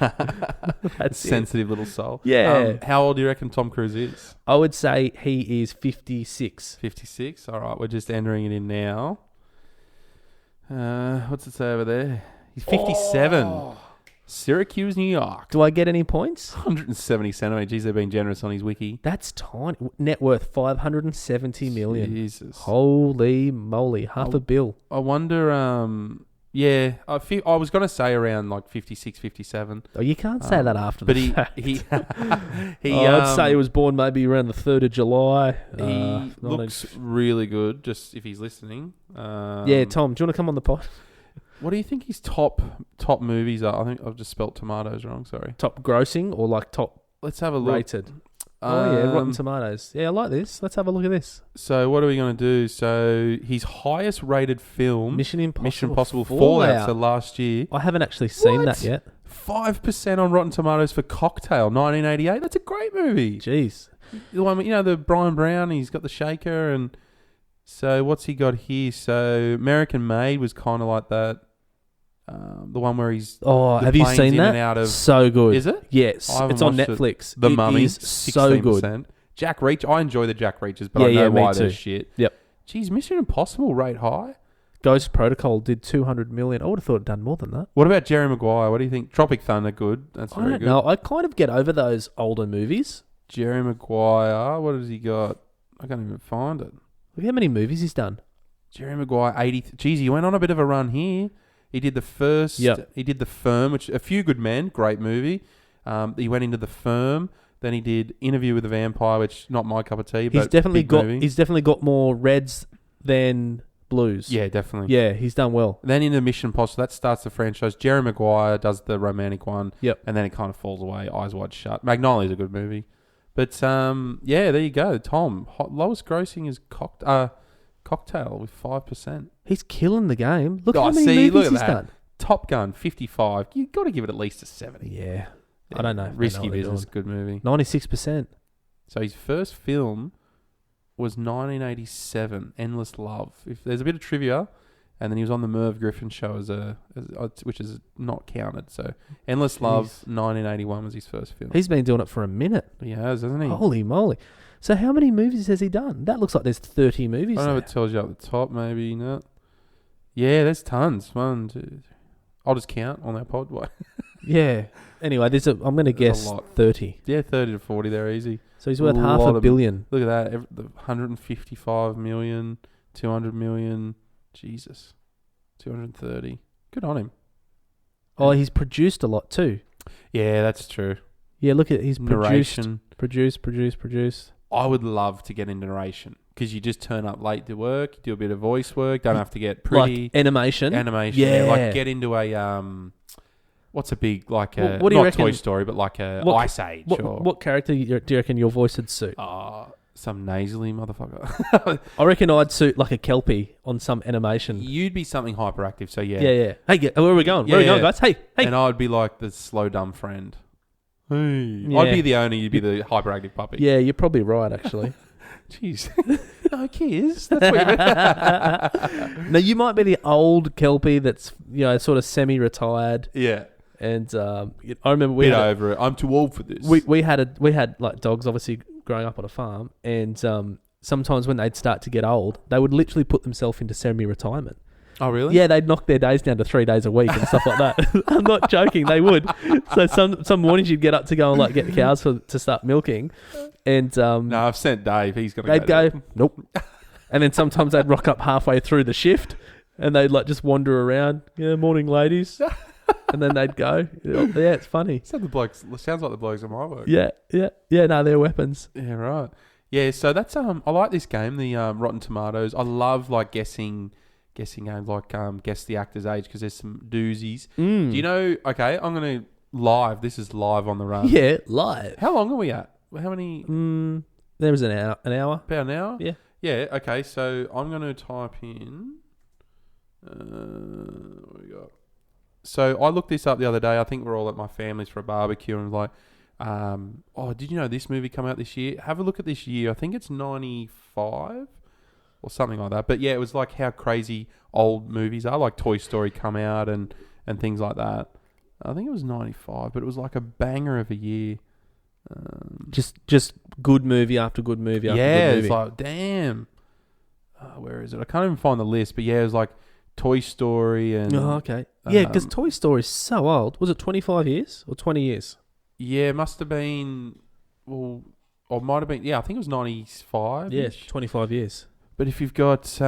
That's Sensitive little soul. Yeah. How old do you reckon Tom Cruise is? I would say he is 56. 56. All right, we're just entering it in now. What's it say over there? He's 57. Oh. Syracuse, New York. Do I get any points? 170 centimetres. Geez, they're being generous on his wiki. That's tiny. Net worth 570 million. Jesus. Holy moly, half a bill. I wonder, yeah, I was going to say around like 56, 57. Oh, you can't say that after But the fact. I'd say he was born maybe around the 3rd of July. He looks really good, just if he's listening. Yeah, Tom, do you want to come on the pod? What do you think his top movies are? I think I've just spelt tomatoes wrong, sorry. Top grossing or like top Let's have a look. rated? Oh, yeah, Rotten Tomatoes. Yeah, I like this. Let's have a look at this. So what are we going to do? So his highest rated film, Mission Impossible Fallout. So last year. I haven't actually seen that yet. 5% on Rotten Tomatoes for Cocktail, 1988. That's a great movie. Jeez. The one, you know, the Brian Brown, he's got the shaker. And so what's he got here? So American Made was kind of like that. The one where he's... Oh, have you seen that? So good. Is it? Yes. I haven't It's on watched Netflix. The It Mummy, is so 16%. good. Jack Reacher. I enjoy the Jack Reachers, but Yeah, I know me why too. they're shit. Yep. Geez, Mission Impossible rate high. Ghost Protocol did 200 million. I would have thought it'd done more than that. What about Jerry Maguire? What do you think? Tropic Thunder, good. That's I very don't good. know. I kind of get over those older movies. Jerry Maguire, what has he got? I can't even find it. Look how many movies he's done. Jerry Maguire, 80. Geez, he went on a bit of a run here. He did the first. Yep. He did The Firm, which A Few Good Men, great movie. He went into The Firm. Then he did Interview with the Vampire, which not my cup of tea. But He's definitely big movie. He's definitely got more reds than blues. Yeah, definitely. Yeah, he's done well. Then into Mission Impossible, that starts the franchise. Jerry Maguire does the romantic one. Yep. And then it kind of falls away. Eyes Wide Shut. Magnolia's a good movie. But yeah, there you go. Tom, lowest grossing is Cocktail. Cocktail with 5%. He's killing the game. Look Oh, how many see, movies look at he's that. done. Top Gun, 55. You've got to give it at least a 70. Yeah. I don't know. if they Risky know what they're Business, doing. good movie. 96%. So his first film was 1987, Endless Love. If there's a bit of trivia, and then he was on the Merv Griffin show which is not counted. So Endless Love, 1981 was his first film. He's been doing it for a minute. He has, hasn't he? Holy moly. So how many movies has he done? That looks like there's 30 movies I don't know there. if it tells you up the top, maybe. No. Yeah, there's tons. 1, 2. I'll just count on that pod. What? Yeah. Anyway, I'm going to There's a guess lot. 30. Yeah, 30 to 40, they're easy. So he's worth A half lot a of- billion. Look at that. 155 million, 200 million. Jesus. 230. Good on him. Oh, he's produced a lot too. Yeah, that's true. Yeah, look at he's Narration. produced. I would love to get into narration because you just turn up late to work, you do a bit of voice work, don't have to get pretty. Like animation. Yeah. Like get into a what's a big like a What do you not reckon? Toy Story but like a What- Ice Age or What character do you reckon your voice would suit? some nasally motherfucker. I reckon I'd suit like a Kelpie on some animation. You'd be something hyperactive, so yeah. Yeah. Hey, where are we going? Yeah, Where are we going, yeah. guys? Hey. And I'd be like the slow dumb friend. Hey. Yeah. I'd be the owner, you'd be the hyperactive puppy. Yeah, you're probably right, actually. Jeez. No, Kiz. That's what you meant. No, you might be the old Kelpie that's, sort of semi-retired. Yeah. And I remember we Bit had over it. I'm too old for this. we had like dogs, obviously growing up on a farm, and sometimes when they'd start to get old, they would literally put themselves into semi-retirement. Oh, really? Yeah, they'd knock their days down to 3 days a week and stuff like that. I'm not joking, they would. So some mornings you'd get up to go and like get the cows to start milking, and No, I've sent Dave. He's going to they'd go nope, and then sometimes they'd rock up halfway through the shift, and they'd like just wander around. Yeah, morning, ladies. And then they'd go. Yeah, it's funny. Sounds like the blokes at my work. Yeah. No, they're weapons. Yeah, right. Yeah, so that's I like this game, the Rotten Tomatoes. I love like guessing games like guess the actor's age because there's some doozies. Do you know? Okay, I'm gonna live. This is live on the run. Yeah, live. How long are we at? How many? There was an hour. About an hour. Yeah. Yeah. Okay, so I'm gonna type in. What we got? So I looked this up the other day. I think we're all at my family's for a barbecue and like, did you know this movie come out this year? Have a look at this year. I think it's 95 or something like that. But yeah, it was like how crazy old movies are, like Toy Story come out and things like that. I think it was 95, but it was like a banger of a year. Just good movie after good movie after Yeah, good movie. it's like, damn. Where is it? I can't even find the list, but yeah, it was like Toy Story and... Oh, okay. Yeah, because Toy Story is so old. Was it 25 years or 20 years? Yeah, it must have been... Well, or it might have been... Yeah, I think it was 95. Yeah, 25 years. But if you've got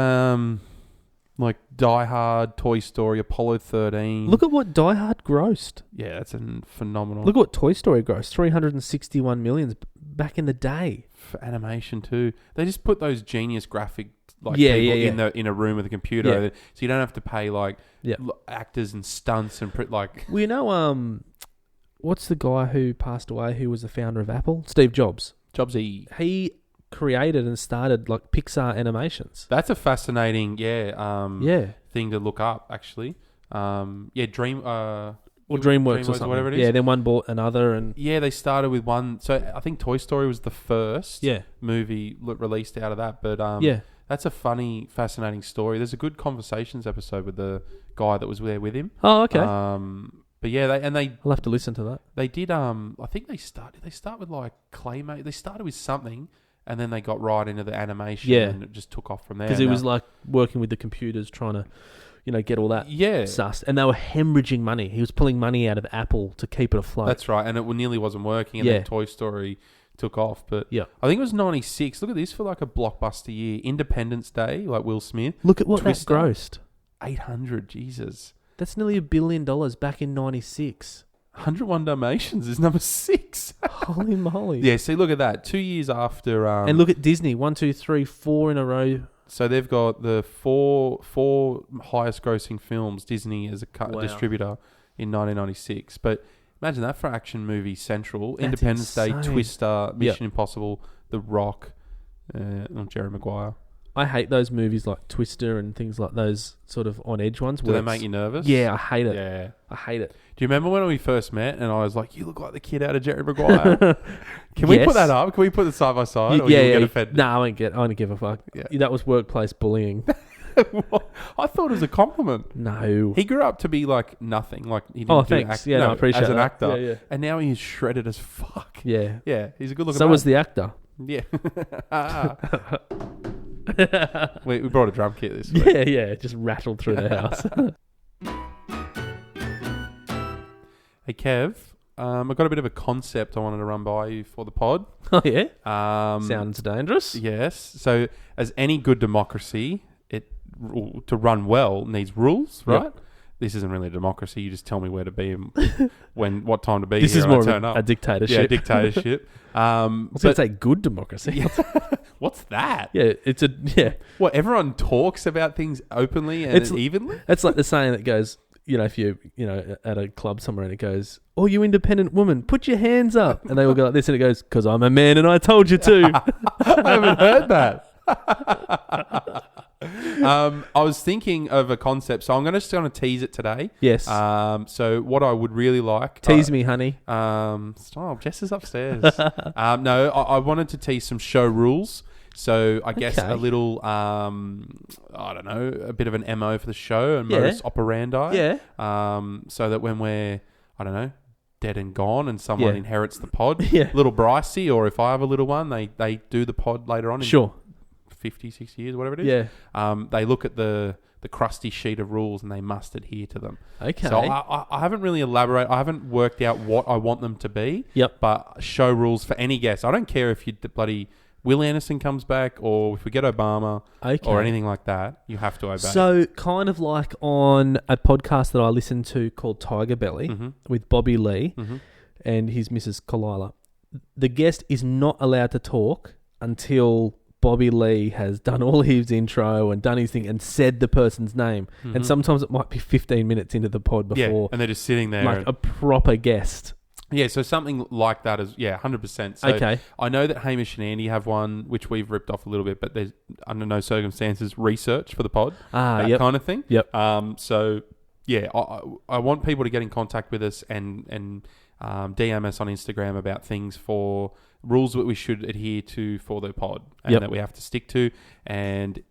like Die Hard, Toy Story, Apollo 13... Look at what Die Hard grossed. Yeah, that's phenomenal. Look at what Toy Story grossed. 361 million back in the day. For animation too. They just put those genius graphic people in a room with a computer, so you don't have to pay like actors and stunts and like. Well, you know, what's the guy who passed away who was the founder of Apple? Steve Jobs. Jobsy. He created and started like Pixar animations. That's a fascinating thing to look up actually. DreamWorks or something. whatever it is. Yeah, then one bought another, and yeah, they started with one. So I think Toy Story was the first Yeah. movie released out of that. But that's a funny, fascinating story. There's a good Conversations episode with the guy that was there with him. Oh, okay. But yeah, I'll have to listen to that. they did. I think they start with like claymate. They started with something, and then they got right into the animation. Yeah. And it just took off from there. Because it was like working with the computers, trying to, get all that sussed. And they were hemorrhaging money. He was pulling money out of Apple to keep it afloat. That's right, and it nearly wasn't working. And then Toy Story took off. But I think it was 96. Look at this for like a blockbuster year. Independence Day, like Will Smith. Look at what Twister. that grossed. 800. Jesus. That's nearly $1 billion back in 96. 101 Dalmatians is number 6. Holy moly. Yeah, see, look at that. 2 years after... and look at Disney. 1, 2, 3, 4 in a row. So they've got the four highest grossing films, Disney as a distributor in 1996. But imagine that for action movie central. That's Independence Day, insane. Twister, Mission Impossible, The Rock, Jerry Maguire. I hate those movies like Twister and things like those sort of on edge ones. Do they make you nervous? Yeah, I hate it. Yeah. I hate it. Do you remember when we first met and I was like, you look like the kid out of Jerry Maguire? Can we put that up? Can we put it side by side? Or Yeah, you'll get offended? No, I don't give a fuck. Yeah. That was workplace bullying. I thought it was a compliment. No. He grew up to be like nothing. Like he didn't do thanks. I appreciate as an that. actor. Yeah. And now he's shredded as fuck. Yeah. Yeah, he's a good looking So man. was the actor. Yeah. we brought a drum kit this week. Yeah. Just rattled through the house. Hey, Kev, I've got a bit of a concept I wanted to run by you for the pod. Oh, yeah? Sounds dangerous. Yes. So, as any good democracy, to run well needs rules, right? Yep. This isn't really a democracy. You just tell me where to be and what time to be. This here is and I more turn of up. a dictatorship. Yeah, dictatorship. I was going to say good democracy. What's that? Yeah, What, everyone talks about things openly and evenly? It's like the saying that goes, if you at a club somewhere and it goes, "Oh, you independent woman, put your hands up," and they all go like this, and it goes, "'Cause I'm a man and I told you to." I haven't heard that. I was thinking of a concept, so I'm just going to tease it today. Yes. So what I would really like... Tease me, honey. Stop. Jess is upstairs. No, I wanted to tease some show rules. So I guess a little, I don't know, a bit of an MO for the show and modus operandi. Yeah. So that when we're, I don't know, dead and gone and someone inherits the pod, little Brycey, or if I have a little one, they do the pod later on in 50, 60 years, whatever it is. Yeah. They look at the crusty sheet of rules and they must adhere to them. Okay. So I haven't really elaborated. I haven't worked out what I want them to be. Yep. But show rules for any guest. I don't care if you bloody Will Anderson comes back or if we get Obama or anything like that. You have to obey. So kind of like on a podcast that I listened to called Tiger Belly with Bobby Lee and his Mrs. Kalila. The guest is not allowed to talk until Bobby Lee has done all his intro and done his thing and said the person's name. And sometimes it might be 15 minutes into the pod before. And they're just sitting there. Like a proper guest. Yeah, so something like that is, 100%. So okay. I know that Hamish and Andy have one, which we've ripped off a little bit, but there's, under no circumstances, research for the pod. That kind of thing. Yep. So, yeah, I want people to get in contact with us and DM us on Instagram about things for rules that we should adhere to for the pod and that we have to stick to. And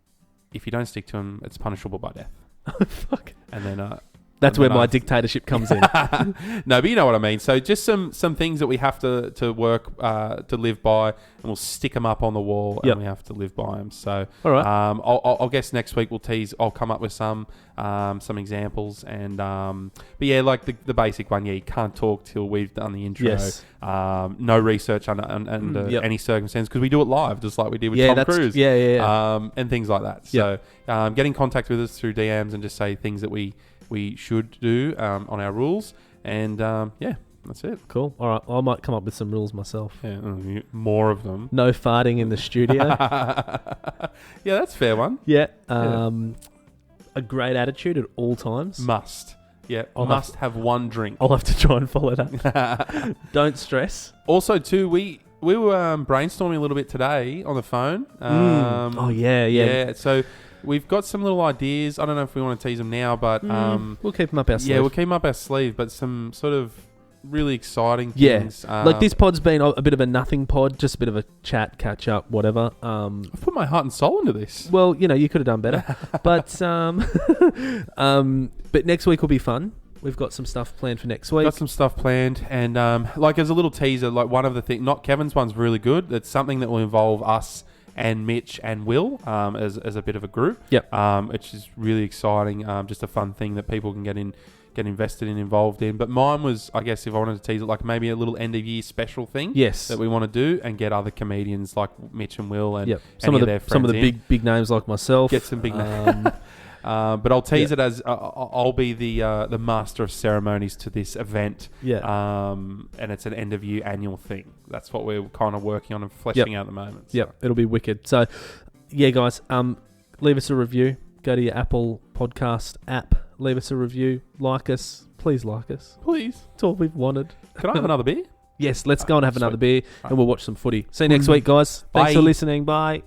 if you don't stick to them, it's punishable by death. Fuck. And then... That's where my dictatorship comes in. No, but you know what I mean. So just some things that we have to work to live by, and we'll stick them up on the wall, and we have to live by them. So, all right. I'll guess next week we'll tease. I'll come up with some examples, and but yeah, like the basic one. Yeah, you can't talk till we've done the intro. Yes. No research under any circumstance because we do it live, just like we did with Tom Cruise. And things like that. So get in contact with us through DMs and just say things that we should do on our rules. And, that's it. Cool. All right. I might come up with some rules myself. Yeah, more of them. No farting in the studio. Yeah, that's a fair one. Yeah. A great attitude at all times. Must. Yeah, I'll have one drink. I'll have to try and follow that. Don't stress. Also, too, we were brainstorming a little bit today on the phone. Yeah. So... we've got some little ideas. I don't know if we want to tease them now, but... we'll keep them up our sleeve. Yeah, we'll keep them up our sleeve, but some sort of really exciting things. Like this pod's been a bit of a nothing pod, just a bit of a chat, catch up, whatever. I've put my heart and soul into this. Well, you could have done better. But but next week will be fun. We've got some stuff planned for next week. Got some stuff planned. And like as a little teaser, like one of the things... Not Kevin's one's really good. It's something that will involve us and Mitch and Will as a bit of a group. Yep. Which is really exciting. Just a fun thing that people can get invested in, involved in. But mine was, I guess, if I wanted to tease it, like maybe a little end of year special thing. Yes. That we want to do and get other comedians like Mitch and Will and some of their friends. Some of the big names like myself. Get some big names. But I'll tease it as I'll be the master of ceremonies to this event. Yeah. And it's an end of year annual thing. That's what we're kind of working on and fleshing out at the moment. So. Yep. It'll be wicked. So, yeah, guys, leave us a review. Go to your Apple Podcast app. Leave us a review. Like us. Please like us. Please. That's all we've wanted. Can I have another beer? Yes, let's go and have another beer and we'll watch some footy. See you next week, guys. Thanks for listening. Bye.